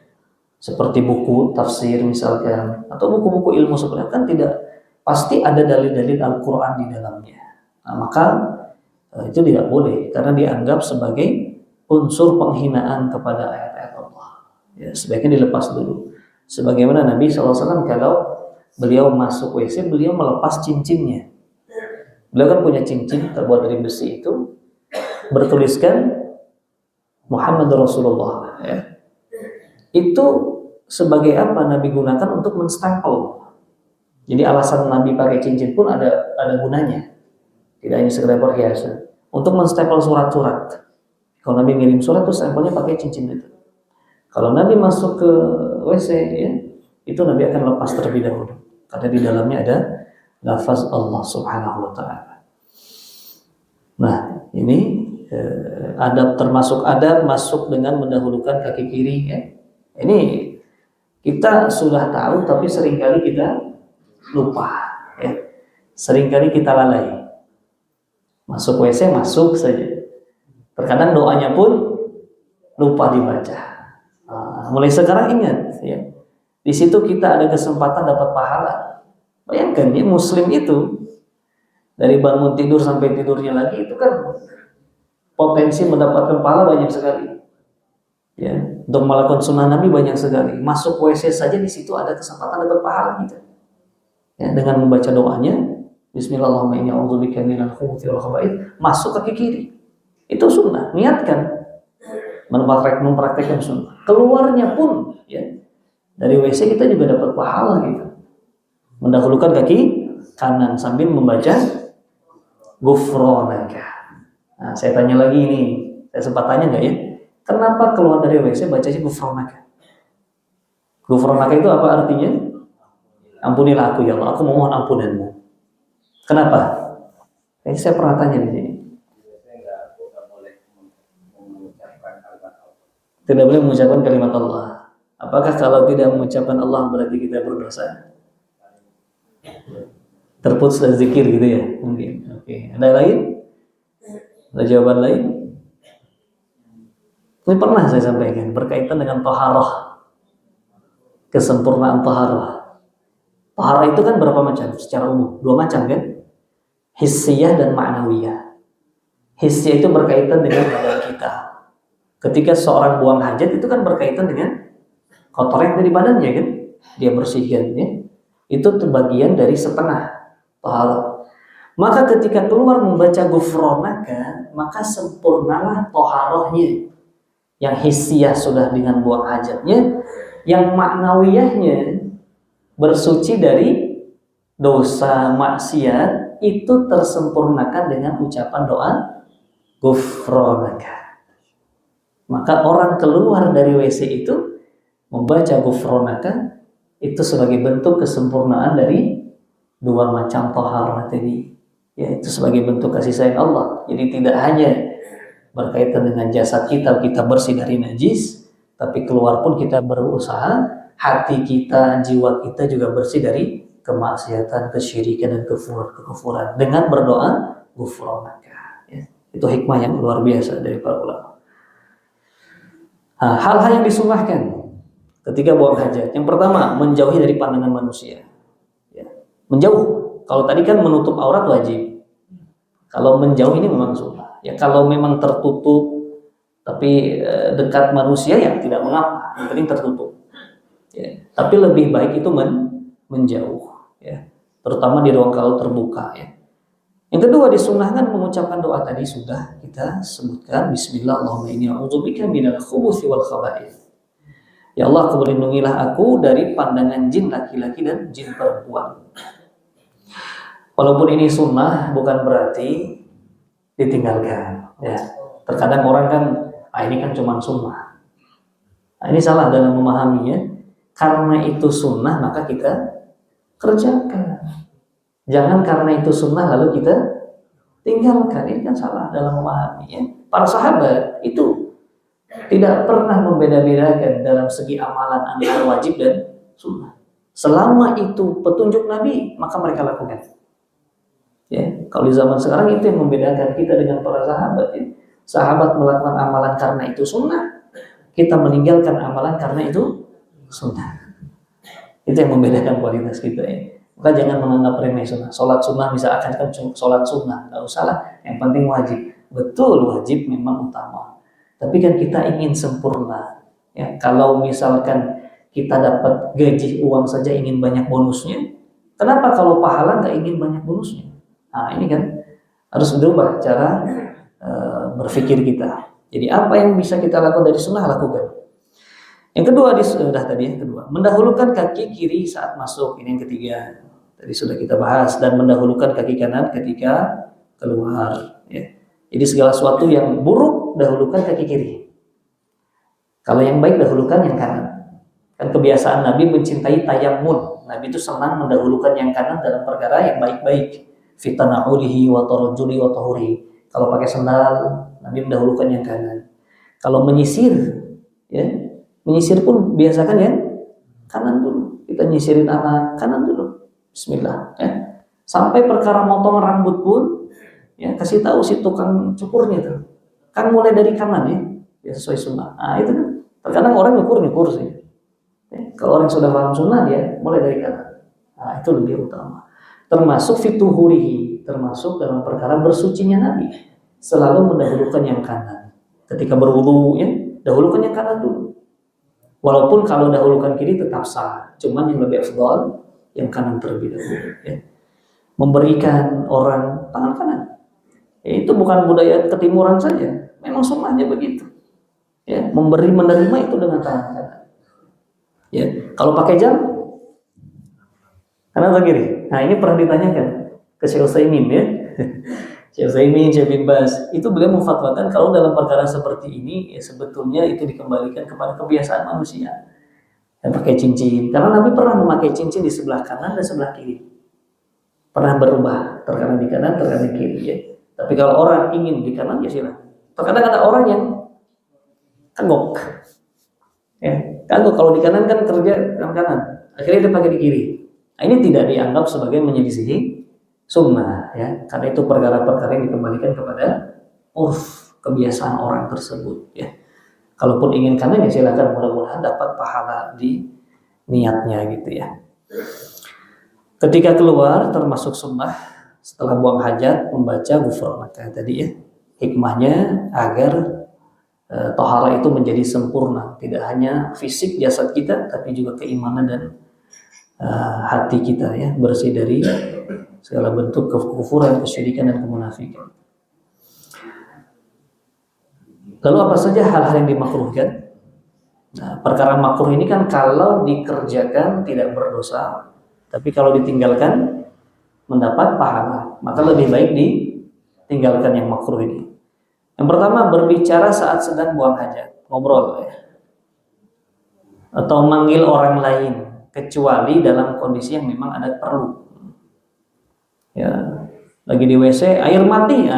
seperti buku tafsir misalkan, atau buku-buku ilmu sebenarnya kan tidak pasti ada dalil-dalil Al-Quran di dalamnya. Nah, maka itu tidak boleh karena dianggap sebagai unsur penghinaan kepada ayat-ayat Allah. Ya, sebaiknya dilepas dulu. Sebagaimana Nabi SAW kalau beliau masuk WC, beliau melepas cincinnya. Beliau kan punya cincin terbuat dari besi itu bertuliskan Muhammad Rasulullah. Ya. Itu sebagai apa Nabi gunakan untuk menstempel. Jadi alasan Nabi pakai cincin pun ada gunanya. Tidak hanya sekedar perhiasan. Untuk menstempel surat-surat. Kalau Nabi ngirim surat tuh stempelnya pakai cincin itu. Kalau Nabi masuk ke WC ya, itu Nabi akan lepas terlebih dahulu. Karena di dalamnya ada lafaz Allah Subhanahu wa taala. Nah, ini adab termasuk adab masuk dengan mendahulukan kaki kiri ya. Ini kita sudah tahu tapi seringkali kita lupa ya. Seringkali kita lalai. Masuk WC masuk saja. Terkadang doanya pun lupa dibaca. Mulai sekarang ingat ya. Di situ kita ada kesempatan dapat pahala. Bayangkan ya, muslim itu dari bangun tidur sampai tidurnya lagi itu kan potensi mendapatkan pahala banyak sekali. Ya, untuk melakukan sunnah Nabi banyak sekali. Masuk WC saja di situ ada kesempatan dapat pahala kita. Ya, dengan membaca doanya Bismillahirrahmanirrahim, a'udzubika minal khubuthi wal khaba'ith, masuk kaki kiri. Itu sunnah, niatkan mempraktekkan sunnah. Keluarnya pun ya, dari WC kita juga dapat pahala gitu. Mendahulukan kaki kanan sambil membaca Ghufranaka. Nah, saya tanya lagi ini, saya sempat tanya nggak ya? Kenapa keluar dari WC bacanya Ghufranaka? Ghufranaka itu apa artinya? Ampunilah aku ya Allah, aku memohon ampunanmu. Kenapa? Kayaknya saya pernah tanya di sini. Tidak boleh mengucapkan kalimat Allah. Apakah kalau tidak mengucapkan Allah berarti kita berdosa? Terputus dari zikir gitu ya? Mungkin. Oke. Ada lain? Ada jawaban lain? Ini pernah saya sampaikan berkaitan dengan taharah, kesempurnaan taharah. Taharah itu kan berapa macam? Secara umum 2 macam kan? Hissiyah dan ma'nawiyah. Hissiyah itu berkaitan dengan badan kita. Ketika seorang buang hajat itu kan berkaitan dengan kotoran dari badannya kan? Dia bersihkan ya. Itu bagian dari setengah taharah. Maka ketika keluar membaca Ghufranaka, maka sempurnalah taharahnya. Yang hissiyah sudah dengan buang hajatnya, yang ma'nawiyahnya bersuci dari dosa maksiat itu tersempurnakan dengan ucapan doa Ghufranaka. Maka orang keluar dari WC itu membaca Ghufranaka itu sebagai bentuk kesempurnaan dari 2 macam taharah tadi. Ya, itu sebagai bentuk kasih sayang Allah. Jadi tidak hanya berkaitan dengan jasad kita bersih dari najis, tapi keluar pun kita berusaha hati kita, jiwa kita juga bersih dari kemaksiatan, kesyirikan dan kekufuran dengan berdoa Ghufranaka. Ya, itu hikmah yang luar biasa dari para ulama. Nah, hal-hal yang disunnahkan ketika buang hajat. Yang pertama, menjauhi dari pandangan manusia. Ya, menjauh. Kalau tadi kan menutup aurat wajib. Kalau menjauh ini memang sunnah. Ya, kalau memang tertutup tapi dekat manusia ya tidak mengapa. Yang penting tertutup. Ya, tapi lebih baik itu menjauh. Ya, terutama di ruang kalau terbuka. Ya. Yang kedua disunnahkan mengucapkan doa tadi sudah kita sebutkan. Bismillah, Allahumma inni a'udzubika minal khubuthi wal khaba'ith. Ya Allah, aku berlindungilah aku dari pandangan jin laki-laki dan jin perempuan. Walaupun ini sunnah, bukan berarti ditinggalkan. Ya, terkadang orang kan, ini kan cuma sunnah. Nah, ini salah dalam memahaminya. Karena itu sunnah maka kita kerjakan. Jangan karena itu sunnah lalu kita tinggalkan. Ini kan salah dalam memahaminya. Para sahabat itu tidak pernah membeda-bedakan dalam segi amalan antara wajib dan sunnah. Selama itu petunjuk Nabi, maka mereka lakukan. Ya, kalau di zaman sekarang itu yang membedakan kita dengan para sahabat. Ya. Sahabat melakukan amalan karena itu sunnah, kita meninggalkan amalan karena itu sunnah. Itu yang membedakan kualitas kita. Ya. Maka jangan menganggap remeh sunnah. Sholat sunnah misalkan kan sholat sunnah, nggak usah lah. Yang penting wajib. Betul, wajib memang utama. Tapi kan kita ingin sempurna. Ya, kalau misalkan kita dapat gaji uang saja ingin banyak bonusnya, kenapa kalau pahala nggak ingin banyak bonusnya? Nah ini kan harus berubah cara berpikir kita. Jadi apa yang bisa kita lakukan dari sunnah lakukan. Yang kedua sudah tadi yang kedua, mendahulukan kaki kiri saat masuk. Ini yang ketiga. Tadi sudah kita bahas, dan mendahulukan kaki kanan ketika keluar. Ya. Jadi segala sesuatu yang buruk dahulukan kaki kiri. Kalau yang baik dahulukan yang kanan. Kan kebiasaan Nabi mencintai tayammun. Nabi itu senang mendahulukan yang kanan dalam perkara yang baik-baik. Fitana'ulihi wa tarajuli wa tahuri. Kalau pakai sandal, Nabi mendahulukan yang kanan. Kalau menyisir, ya, menyisir pun biasakan ya kanan dulu. Kita nyisirin anak kanan dulu. Bismillah. Ya. Sampai perkara motong rambut pun, ya kasih tahu si tukang cukurnya tuh. Kan mulai dari kanan ya sesuai sunnah. Nah itu kan. Terkadang orang nyukur sih. Ya, kalau orang sudah paham sunnah dia mulai dari kanan. Nah itu lebih utama. Termasuk fituhurihi, termasuk dalam perkara bersucinya Nabi. Selalu mendahulukan yang kanan. Ketika berwudu ya, dahulukan yang kanan dulu. Walaupun kalau dahulukan kiri tetap sah, cuman yang lebih afdal yang kanan terlebih dahulu. Ya. Memberikan orang tangan kanan. Ya, itu bukan budaya ketimuran saja, memang sunnahnya begitu. Ya, memberi menerima itu dengan tangan kanan. Ya, kalau pakai jam, kanan atau kiri? Nah ini pernah ditanyakan ke Syekh Utsaimin ya. Syekh Utsaimin, Syekh bin Baz, itu beliau memfatwakan kalau dalam perkara seperti ini ya sebetulnya itu dikembalikan kepada kebiasaan manusia. Dan pakai cincin, karena Nabi pernah memakai cincin di sebelah kanan dan sebelah kiri. Pernah berubah, terkadang di kanan, terkadang di kiri ya. Tapi kalau orang ingin di kanan ya silakan. Terkadang ada orang yang kagok. Ya, kagok kalau di kanan kan kerja kanan, akhirnya dia pakai di kiri. Nah, ini tidak dianggap sebagai menyelisihi sunnah ya, karena itu perkara-perkara yang dikembalikan kepada urf kebiasaan orang tersebut ya. Kalaupun ingin kanan ya silakan, mudah-mudahan dapat pahala di niatnya gitu ya. Ketika keluar termasuk sunnah setelah buang hajat membaca ghufranaka tadi ya. Hikmahnya agar tohara itu menjadi sempurna, tidak hanya fisik jasad kita tapi juga keimanan dan hati kita ya, bersih dari segala bentuk kekufuran, kesyirikan dan kemunafikan. Lalu apa saja hal-hal yang dimakruhkan? Nah, perkara makruh ini kan kalau dikerjakan tidak berdosa, tapi kalau ditinggalkan mendapat pahala, maka lebih baik ditinggalkan yang makruh ini. Yang pertama, berbicara saat sedang buang hajat, ngobrol ya. Atau manggil orang lain, kecuali dalam kondisi yang memang ada perlu. Ya, lagi di WC, air mati,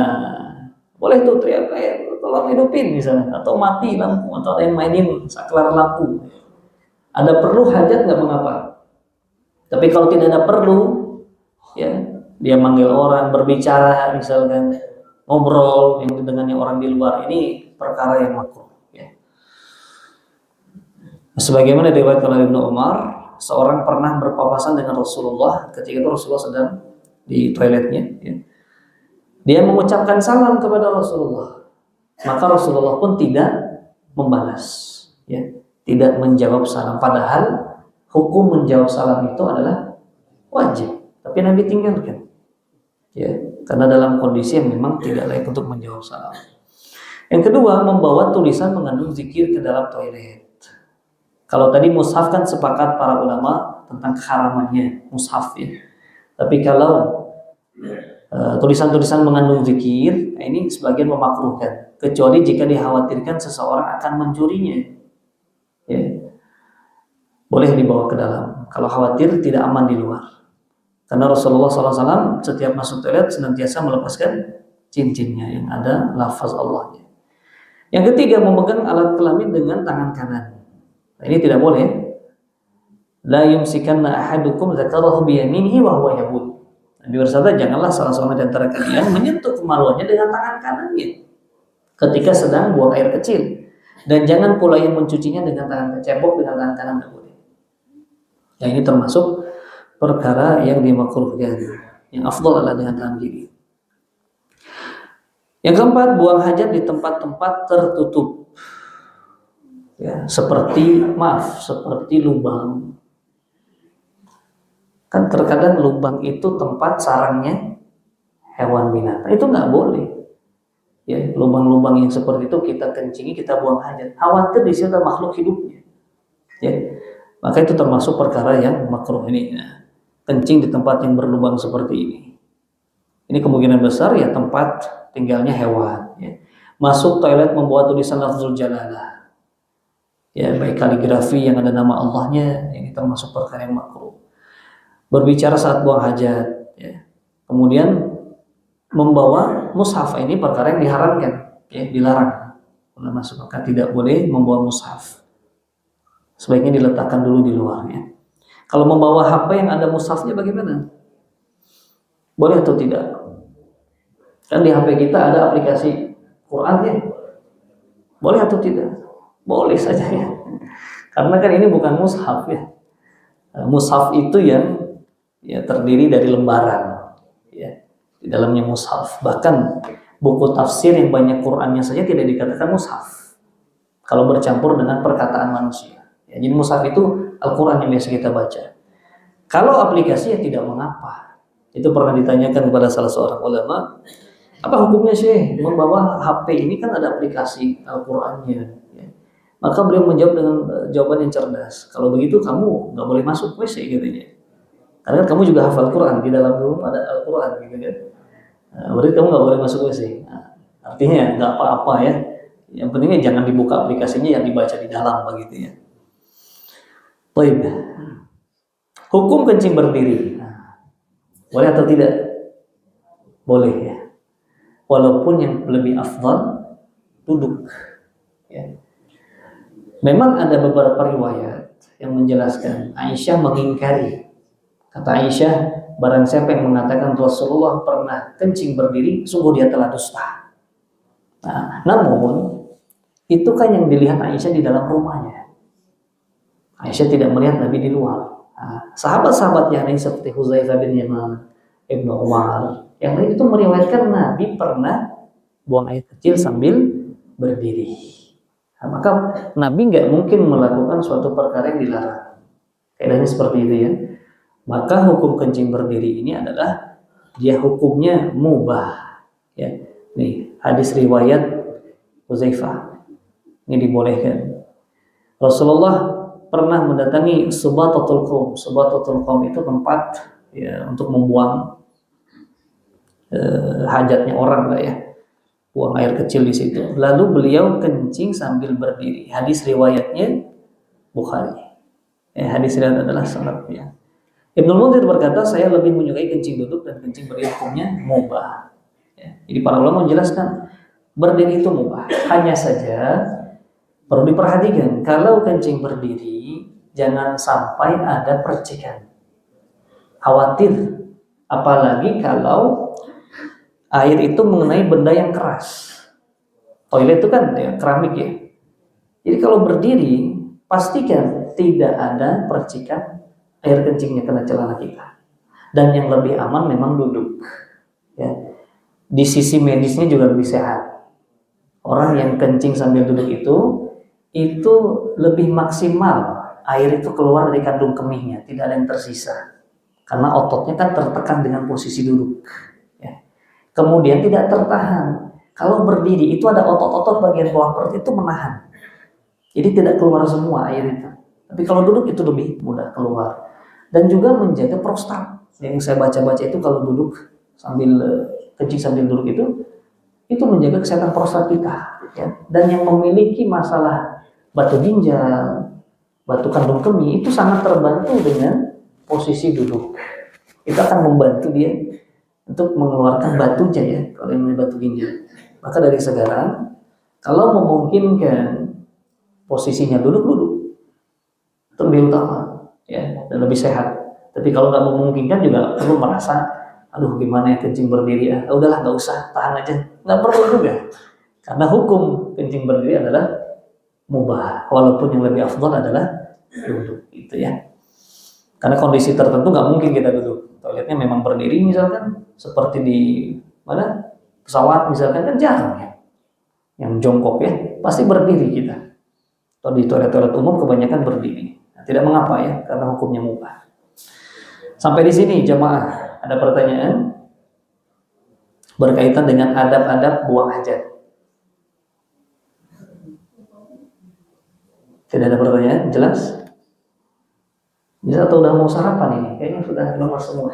boleh tuh teriak kayak tolong hidupin misalnya, atau mati lampu, atau ada yang mainin saklar lampu. Ada perlu hajat nggak mengapa. Tapi kalau tidak ada perlu, ya dia manggil orang, berbicara misalkan, ngobrol dengan yang orang di luar, ini perkara yang makruh. Ya. Sebagaimana diriwayatkan oleh Ibnu Umar, seorang pernah berpapasan dengan Rasulullah ketika itu Rasulullah sedang di toiletnya. Ya. Dia mengucapkan salam kepada Rasulullah. Maka Rasulullah pun tidak membalas, ya, tidak menjawab salam. Padahal hukum menjawab salam itu adalah wajib, tapi Nabi tinggalkan, ya, karena dalam kondisi yang memang tidak layak untuk menjawab salam. Yang kedua, membawa tulisan mengandung zikir ke dalam toilet. Kalau tadi mushaf kan sepakat para ulama tentang keharamannya mushaf, ya. Tapi kalau tulisan-tulisan mengandung zikir, ini sebagian memakruhkan, kecuali jika dikhawatirkan seseorang akan mencurinya, ya. Boleh dibawa ke dalam kalau khawatir tidak aman di luar, karena Rasulullah SAW setiap masuk toilet senantiasa melepaskan cincinnya yang ada lafaz Allahnya. Yang ketiga, memegang alat kelamin dengan tangan kanan. Nah, ini tidak boleh. La yumsikanna ahadukum dzakarahu bi yaminihi wa huwa yabul. Nabi bersabda, janganlah salah seorang di antara kalian menyentuh kemaluannya dengan tangan kanannya ketika sedang buang air kecil, dan jangan pula yang mencucinya dengan tangan cebok dengan tangan kanan, tidak boleh. Yang ini termasuk perkara yang dimakruhkan. Yang afdal adalah dengan tangan kiri. Yang keempat, buang hajat di tempat-tempat tertutup. Ya, seperti lubang. Kan terkadang lubang itu tempat sarangnya hewan binatang. Itu nggak boleh. Ya, lubang-lubang yang seperti itu kita kencingi, kita buang hajat. Khawatir di situ ada makhluk hidupnya. Ya, maka itu termasuk perkara yang makruh ini. Nah, kencing di tempat yang berlubang seperti ini. Ini kemungkinan besar ya tempat tinggalnya hewan. Ya. Masuk toilet membawa tulisan lafzul jalalah. Ya, baik kaligrafi yang ada nama Allahnya, ini termasuk perkara yang makruh. Berbicara saat buang hajat, ya. Kemudian membawa mushaf, ini perkara yang diharamkan, ya, dilarang. Ulama sepakat tidak boleh membawa mushaf. Sebaiknya diletakkan dulu di luarnya. Kalau membawa HP yang ada mushafnya bagaimana? Boleh atau tidak? Kan di HP kita ada aplikasi Qurannya. Boleh atau tidak? Boleh saja ya. Karena kan ini bukan mushaf ya. Mushaf itu yang ya terdiri dari lembaran, ya, di dalamnya mushaf. Bahkan buku tafsir yang banyak Qurannya saja tidak dikatakan mushaf kalau bercampur dengan perkataan manusia. Ya, jadi mushaf itu Al-Quran yang biasa kita baca. Kalau aplikasi ya tidak mengapa. Itu pernah ditanyakan kepada salah seorang ulama, apa hukumnya sih membawa HP ini, kan ada aplikasi Al-Qurannya. Ya. Maka beliau menjawab dengan jawaban yang cerdas. Kalau begitu kamu nggak boleh masuk WC katanya. Karena kamu juga hafal Quran, di dalam rumah ada Al-Quran gitu kan. Nah, berarti kamu nggak boleh masuk WC. Nah, artinya nggak apa-apa ya. Yang pentingnya jangan dibuka aplikasinya, yang dibaca di dalam begitu ya. Baik. Hukum kencing berdiri. Nah, boleh atau tidak? Boleh ya. Walaupun yang lebih afdal duduk. Ya. Memang ada beberapa riwayat yang menjelaskan Aisyah mengingkari. Kata Aisyah, barang siapa yang mengatakan Rasulullah pernah kencing berdiri, sungguh dia telah dusta. Nah, namun itu kan yang dilihat Aisyah di dalam rumahnya. Aisyah tidak melihat Nabi di luar. Nah, sahabat-sahabat yang lain seperti Hudzaifah bin Yaman, Ibnu Umar, yang lain itu meriwayatkan Nabi pernah buang air kecil sambil berdiri. Nah, maka Nabi nggak mungkin melakukan suatu perkara yang dilarang. Kaidahnya seperti itu ya. Maka hukum kencing berdiri ini adalah dia hukumnya mubah. Ya, nih hadis riwayat Hudzaifah ini dibolehkan. Rasulullah pernah mendatangi Subatatul Qaum. Subatatul Qaum itu tempat ya untuk membuang hajatnya orang lah ya, buang air kecil di situ. Lalu beliau kencing sambil berdiri. Hadis riwayatnya Bukhari. Hadis riwayat adalah sanadnya. Ibnu Munzir berkata, saya lebih menyukai kencing duduk dan kencing berdiri hukumnya mubah. Ya, jadi para ulama menjelaskan berdiri itu mubah. Hanya saja perlu diperhatikan, kalau kencing berdiri jangan sampai ada percikan. Khawatir, apalagi kalau air itu mengenai benda yang keras. Toilet itu kan ya, keramik ya. Jadi kalau berdiri, pastikan tidak ada percikan air kencingnya kena celana kita. Dan yang lebih aman memang duduk. Ya. Di sisi medisnya juga lebih sehat. Orang yang kencing sambil duduk itu lebih maksimal air itu keluar dari kandung kemihnya, tidak ada yang tersisa. Karena ototnya kan tertekan dengan posisi duduk. Ya. Kemudian tidak tertahan. Kalau berdiri itu ada otot-otot bagian bawah perut itu menahan. Jadi tidak keluar semua air itu. Tapi kalau duduk itu lebih mudah keluar. Dan juga menjaga prostat. Yang saya baca-baca itu kalau duduk sambil kencing sambil duduk itu menjaga kesehatan prostat kita. Ya. Dan yang memiliki masalah batu ginjal, batu kandung kemih itu sangat terbantu dengan posisi duduk. Itu akan membantu dia untuk mengeluarkan batunya ya, kalau ini batu ginjal. Maka dari sekarang Kalau memungkinkan posisinya duduk itu lebih utama, ya, dan lebih sehat. Tapi kalau nggak memungkinkan juga perlu merasa, aduh gimana ya kencing berdiri ya, udahlah nggak usah, tahan aja, nggak perlu juga. Karena hukum kencing berdiri adalah mubah, walaupun yang lebih afdal adalah duduk, gitu ya. Karena kondisi tertentu nggak mungkin kita duduk. Toiletnya memang berdiri misalkan, seperti di mana pesawat misalkan kan jarang ya. Yang jongkok ya, pasti berdiri kita. Atau di toilet-toilet umum kebanyakan berdiri. Nah, tidak mengapa ya, karena hukumnya mubah. Sampai di sini jemaah, ada pertanyaan berkaitan dengan adab-adab buang hajat. Tidak ada pertanyaan, jelas? Bisa atau udah mau sarapan ini? Kayaknya sudah nomor semua.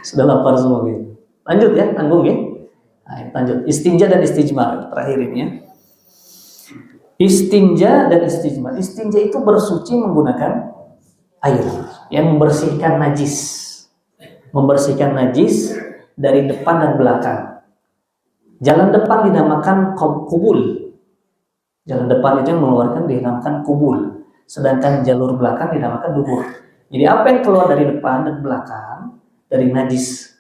Sudah lapar semua gitu. Lanjut ya, tanggung ya. Nah, lanjut. Istinja dan istijmar terakhir ini ya. Istinja dan istijmar. Istinja itu bersuci menggunakan air yang membersihkan najis. Membersihkan najis dari depan dan belakang. Jalan depan dinamakan kubul. Jalan depan itu yang mengeluarkan dinamakan kubul. Sedangkan jalur belakang dinamakan dubur. Jadi apa yang keluar dari depan dan belakang dari najis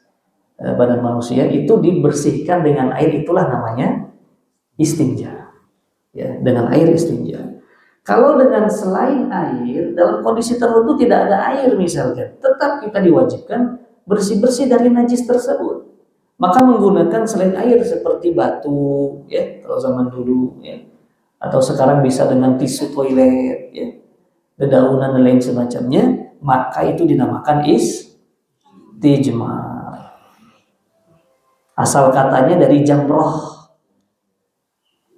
badan manusia itu dibersihkan dengan air, itulah namanya istinja. Ya, dengan air istinja. Kalau dengan selain air, dalam kondisi tertentu tidak ada air misalkan, tetap kita diwajibkan bersih-bersih dari najis tersebut. Maka menggunakan selain air seperti batu, ya, kalau zaman dulu, ya, atau sekarang bisa dengan tisu toilet, ya, dedaunan dan lain semacamnya, maka itu dinamakan istijmar. Asal katanya dari jamroh.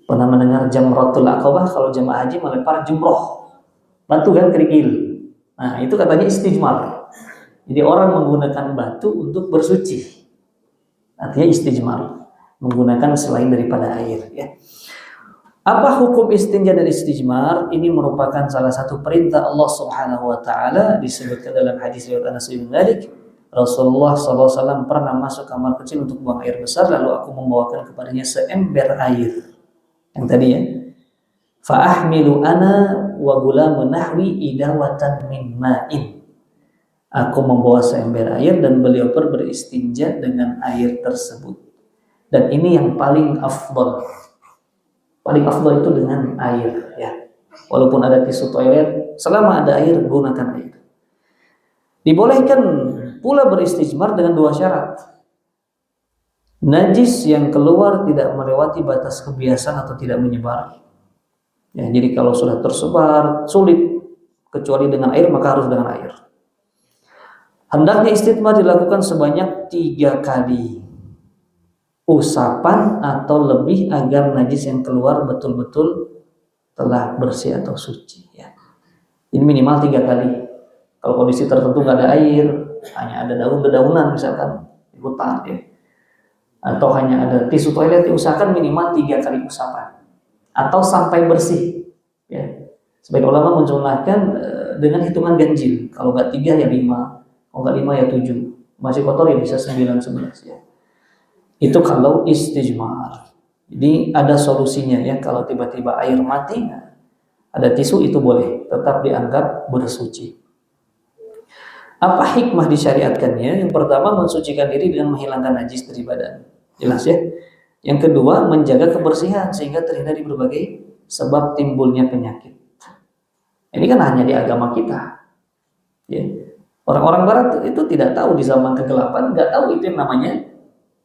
Pernah mendengar jamratul aqabah? Kalau jemaah haji melempar jumroh, batu kan kerikil. Nah itu katanya istijmar. Jadi orang menggunakan batu untuk bersuci. Artinya istijmar, menggunakan selain daripada air. Ya. Apa hukum istinja dan istijmar? Ini merupakan salah satu perintah Allah Subhanahu Wa Taala, disebutkan dalam hadis riwayat Anas bin Malik. Rasulullah SAW pernah masuk kamar kecil untuk buang air besar, lalu aku membawakan kepadanya seember air. Yang tadi ya, fa'ahmilu ana wa gulamun nahwi idawatan min ma'in. Aku membawa seember air dan beliau pun beristinja dengan air tersebut. Dan ini yang paling afdal. Paling afdal itu dengan air ya. Walaupun ada tisu toilet, selama ada air gunakan air. Dibolehkan pula beristijmar dengan dua syarat. Najis yang keluar tidak melewati batas kebiasaan atau tidak menyebar. Ya, jadi kalau sudah tersebar sulit, kecuali dengan air maka harus dengan air. Hendaknya istijmar dilakukan sebanyak 3 kali usapan atau lebih agar najis yang keluar betul-betul telah bersih atau suci. Ya. Ini minimal 3 kali. Kalau kondisi tertentu nggak ada air, hanya ada daun-dedaunan misalkan di hutan, ya, atau hanya ada tisu toilet, diusahakan minimal 3 kali usapan atau sampai bersih. Ya. Sebagian ulama mensunahkan dengan hitungan ganjil. Kalau nggak 3 ya 5, kalau nggak 5 ya 7. Masih kotor ya bisa 9, 11 ya. Itu kalau istijmar. Jadi ada solusinya ya. Kalau tiba-tiba air mati, ada tisu itu boleh, tetap dianggap bersuci. Apa hikmah disyariatkannya? Yang pertama, mensucikan diri dengan menghilangkan najis dari badan. Jelas ya. Yang kedua, menjaga kebersihan sehingga terhindar dari berbagai sebab timbulnya penyakit. Ini kan hanya di agama kita. Ya. Orang-orang barat itu tidak tahu di zaman kegelapan, nggak tahu itu yang namanya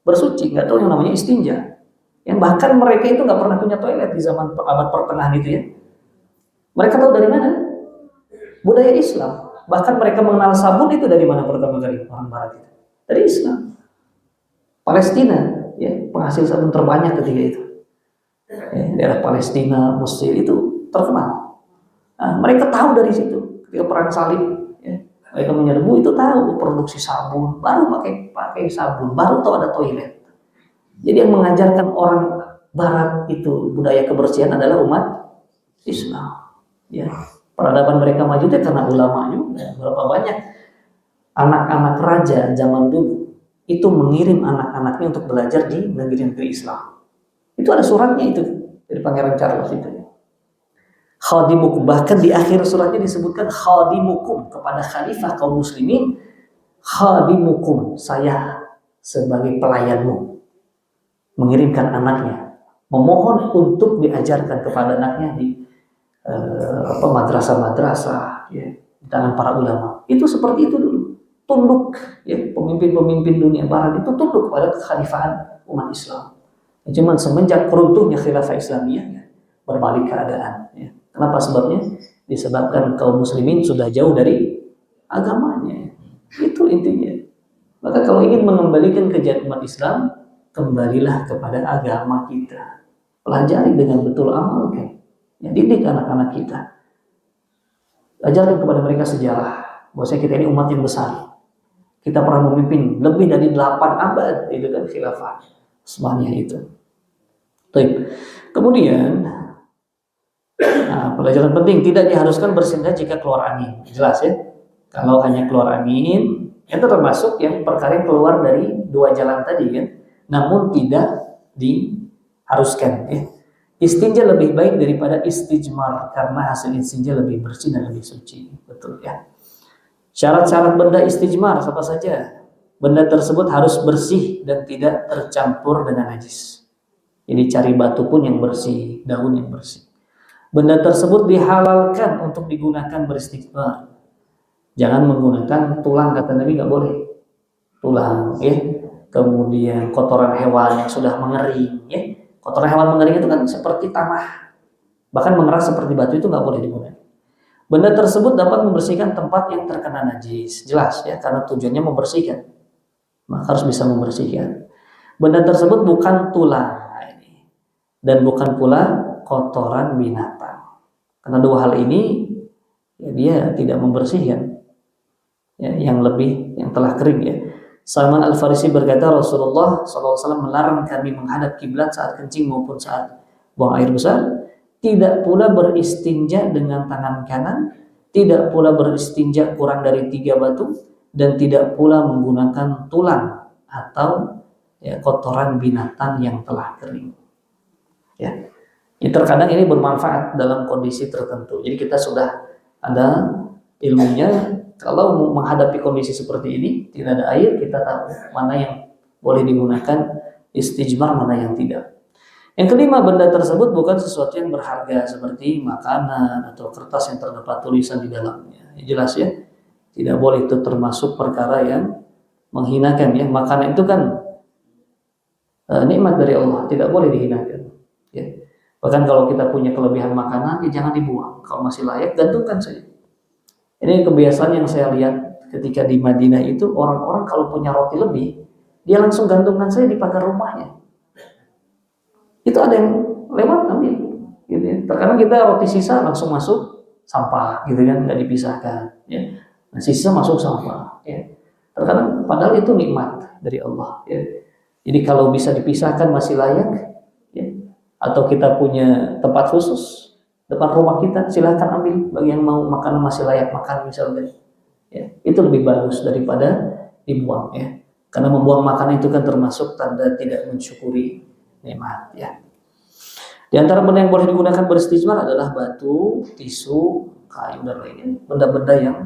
bersuci, nggak tahu yang namanya istinja. Yang bahkan mereka itu nggak pernah punya toilet di zaman abad pertengahan itu ya. Mereka tahu dari mana? Budaya Islam. Bahkan mereka mengenal sabun itu dari mana pertama kali orang barat itu? Dari Islam. Palestina, ya, penghasil sabun terbanyak ketika itu. Ya, daerah Palestina, Mesir itu terkenal. Nah, mereka tahu dari situ. Ketika perang salib, ya, mereka menyerbu itu tahu produksi sabun, baru pakai sabun, baru tahu ada toilet. Jadi yang mengajarkan orang barat itu budaya kebersihan adalah umat Islam. Ya. Peradaban mereka maju itu karena ulama juga. Berapa banyak anak-anak raja zaman dulu itu mengirim anak-anaknya untuk belajar di negeri-negeri Islam. Itu ada suratnya itu. dari Pangeran Charles itu. Khadimukum, bahkan di akhir suratnya disebutkan khadimukum, kepada khalifah kaum muslimin, khadimukum, saya sebagai pelayanmu, mengirimkan anaknya, memohon untuk diajarkan kepada anaknya di madrasah-madrasah, ya, di tangan para ulama. Itu seperti itu dulu, tunduk, ya, pemimpin-pemimpin dunia barat itu tunduk kepada kekhalifahan umat Islam. Cuman semenjak runtuhnya khilafah Islamiyah, ya, berbalik keadaan, ya. Kenapa sebabnya? Disebabkan kaum muslimin sudah jauh dari agamanya. Itu intinya. Maka kalau ingin mengembalikan kejayaan umat Islam, kembalilah kepada agama kita. Pelajari dengan betul, amalkan. Ya, didik anak-anak kita. Ajarkan kepada mereka sejarah. Bahwasanya kita ini umat yang besar. Kita pernah memimpin lebih dari 8 abad, itu kan khilafah Utsmaniyah itu. Baik. Kemudian pelajaran penting, tidak diharuskan bersindah jika keluar angin. Jelas ya. Kalau hanya keluar angin, itu termasuk yang perkara yang keluar dari 2 jalan tadi kan. Namun tidak diharuskan ya. Istinja lebih baik daripada istijmar karena hasil istinja lebih bersih dan lebih suci. Betul ya. Syarat-syarat benda istijmar apa saja? Benda tersebut harus bersih dan tidak tercampur dengan najis. Jadi cari batu pun yang bersih, daun yang bersih. Benda tersebut dihalalkan untuk digunakan beristijmar. Jangan menggunakan tulang, kata Nabi, nggak boleh. Tulang, ya. Kemudian kotoran hewan yang sudah mengering, ya. Kotoran hewan mengering itu kan seperti tanah, bahkan mengeras seperti batu, itu nggak boleh digunakan. Benda tersebut dapat membersihkan tempat yang terkena najis, jelas ya, karena tujuannya membersihkan, maka harus bisa membersihkan. Benda tersebut bukan tulang dan bukan pula kotoran binatang. Karena 2 hal ini ya, dia tidak membersihkan ya, yang telah kering ya. Salman Al-Farisi berkata, Rasulullah SAW melarang kami menghadap kiblat saat kencing maupun saat buang air besar. Tidak pula beristinja dengan tangan kanan, tidak pula beristinja kurang dari 3 batu, dan tidak pula menggunakan tulang atau ya, kotoran binatang yang telah kering. Ya. Terkadang ini bermanfaat dalam kondisi tertentu. Jadi kita sudah ada ilmunya. Kalau menghadapi kondisi seperti ini, tidak ada air, kita tahu mana yang boleh digunakan istijmar, mana yang tidak. Yang kelima, benda tersebut bukan sesuatu yang berharga seperti makanan atau kertas yang terdapat tulisan di dalamnya. Jelas ya, tidak boleh, itu termasuk perkara yang menghinakan ya. Makanan itu kan nikmat dari Allah, tidak boleh dihinakan. Ya. Bahkan kalau kita punya kelebihan makanan, ya jangan dibuang. Kalau masih layak, gantungkan saja. Ini kebiasaan yang saya lihat ketika di Madinah itu, orang-orang kalau punya roti lebih, dia langsung gantungkan saja di pagar rumahnya. Itu ada yang lewat ambil, gitu ya. Terkadang kita roti sisa langsung masuk sampah, gitu kan, nggak dipisahkan. Ya. Nah, sisa masuk sampah. Ya. Terkadang padahal itu nikmat dari Allah. Ya. Jadi kalau bisa dipisahkan masih layak, ya. Atau kita punya tempat khusus depan rumah kita, silahkan ambil. Bagi yang mau makanan masih layak makan misalnya, ya, itu lebih bagus daripada dibuang ya. Karena membuang makanan itu kan termasuk tanda tidak mensyukuri nikmat ya. Di antara benda yang boleh digunakan beristijmar adalah batu, tisu, kayu dan lainnya. Benda-benda yang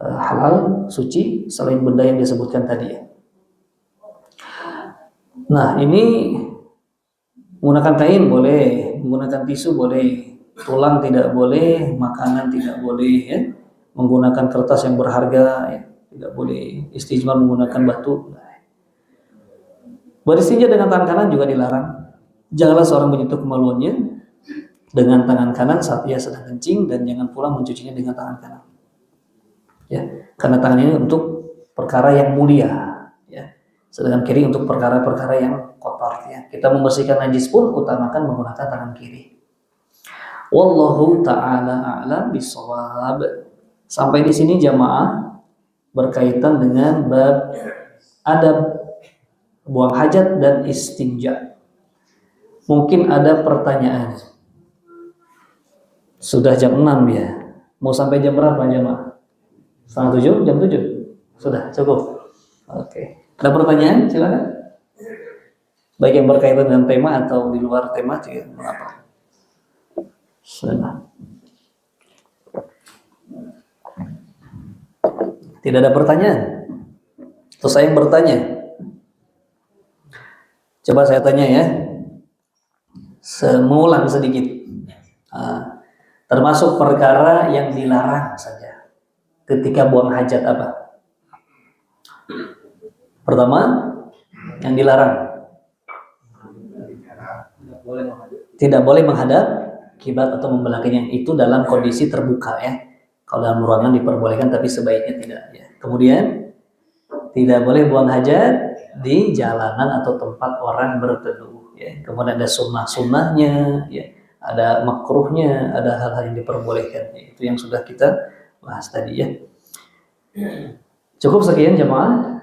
halal, suci, selain benda yang disebutkan tadi ya. Nah, ini menggunakan kain boleh, menggunakan tisu boleh, tulang tidak boleh, makanan tidak boleh ya. Menggunakan kertas yang berharga ya, tidak boleh. Istijmar menggunakan batu. Beristinja dengan tangan kanan juga dilarang. Janganlah seorang menyentuh kemaluannya dengan tangan kanan saat ia sedang kencing, dan jangan pula mencucinya dengan tangan kanan. Ya, karena tangan ini untuk perkara yang mulia ya. Sedangkan kiri untuk perkara-perkara yang kotor ya. Kita membersihkan najis pun utamakan menggunakan tangan kiri. Wallahu ta'ala a'lam bishawab. Sampai di sini jamaah berkaitan dengan bab adab buang hajat dan istinja. Mungkin ada pertanyaan. Sudah jam 6 ya. Mau sampai jam berapa jamaah? Setengah 7? Jam 7? Sudah cukup. Oke. Ada pertanyaan? Silakan. baik yang berkaitan dengan tema atau di luar tema tidak mengapa. Tidak ada pertanyaan? Atau saya yang bertanya? Coba saya tanya ya, mengulang sedikit. Termasuk perkara yang dilarang saja ketika buang hajat apa? Pertama, yang dilarang tidak boleh menghadap kiblat atau membelakanginya, itu dalam kondisi terbuka ya. Kalau dalam ruangan diperbolehkan, tapi sebaiknya tidak ya. Kemudian tidak boleh buang hajat di jalanan atau tempat orang berteduh ya. Kemudian ada sunnah-sunnahnya ya, ada makruhnya, ada hal-hal yang diperbolehkan ya. Itu yang sudah kita bahas tadi ya. Cukup sekian jemaah.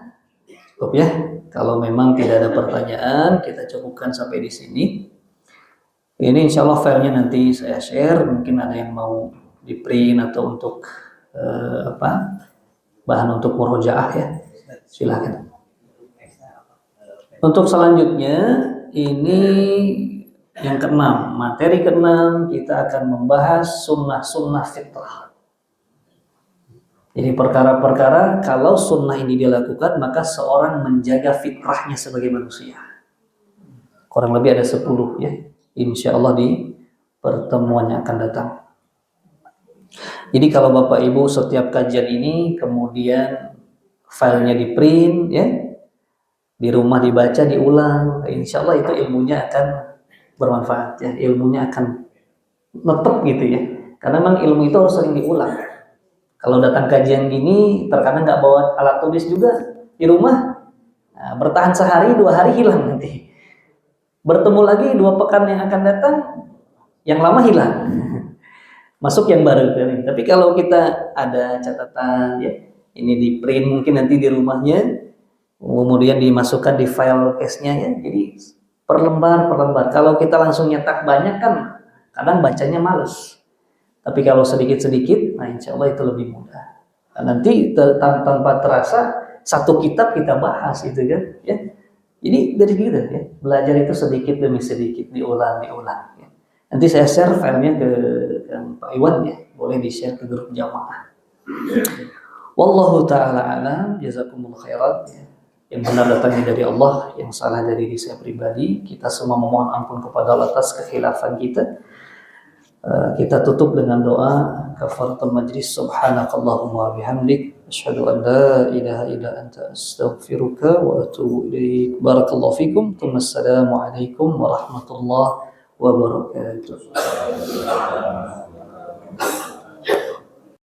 Cukup ya. Kalau memang tidak ada pertanyaan, kita cukupkan sampai di sini. Ini insya Allah filenya nanti saya share. Mungkin ada yang mau di print atau untuk bahan untuk murojaah ya. Silakan. Untuk selanjutnya ini yang keenam, materi keenam kita akan membahas sunnah-sunnah fitrah. Jadi perkara-perkara kalau sunnah ini dilakukan maka seorang menjaga fitrahnya sebagai manusia. Kurang lebih ada 10 ya. Insya Allah di pertemuan yang akan datang. Jadi kalau Bapak Ibu setiap kajian ini kemudian filenya di print ya, di rumah dibaca, diulang, insya Allah itu ilmunya akan bermanfaat ya, ilmunya akan netep gitu ya. Karena memang ilmu itu harus sering diulang. Kalau datang kajian gini, terkadang nggak bawa alat tulis juga di rumah, nah, bertahan sehari 2 hari hilang nanti. Bertemu lagi 2 pekan yang akan datang, yang lama hilang, masuk yang baru. Tapi kalau kita ada catatan ya, ini di print mungkin nanti di rumahnya, kemudian dimasukkan di file case-nya ya. Jadi per lembar. Kalau kita langsung nyetak banyak kan kadang bacanya males. Tapi kalau sedikit-sedikit, nah insya Allah itu lebih mudah. Nah, nanti tanpa terasa satu kitab kita bahas itu kan ya. Jadi dari gitu ya, belajar itu sedikit demi sedikit, diulang ya. Nanti saya share filenya ke Pak Iwan ya, boleh di-share ke grup jamaah. Wallahu ta'ala alam, jazakumullah khairan ya. Yang benar datangnya dari Allah, yang salah dari diri saya pribadi. Kita semua memohon ampun kepada Allah atas kekhilafan kita. Kita tutup dengan doa kafaratul majlis. Subhanakallahumma bihamdik asyhadu an la ilaha illa anta astaghfiruka wa atubu ilaik. Barakallahu fikum. Assalamu alaikum warahmatullahi wabarakatuh.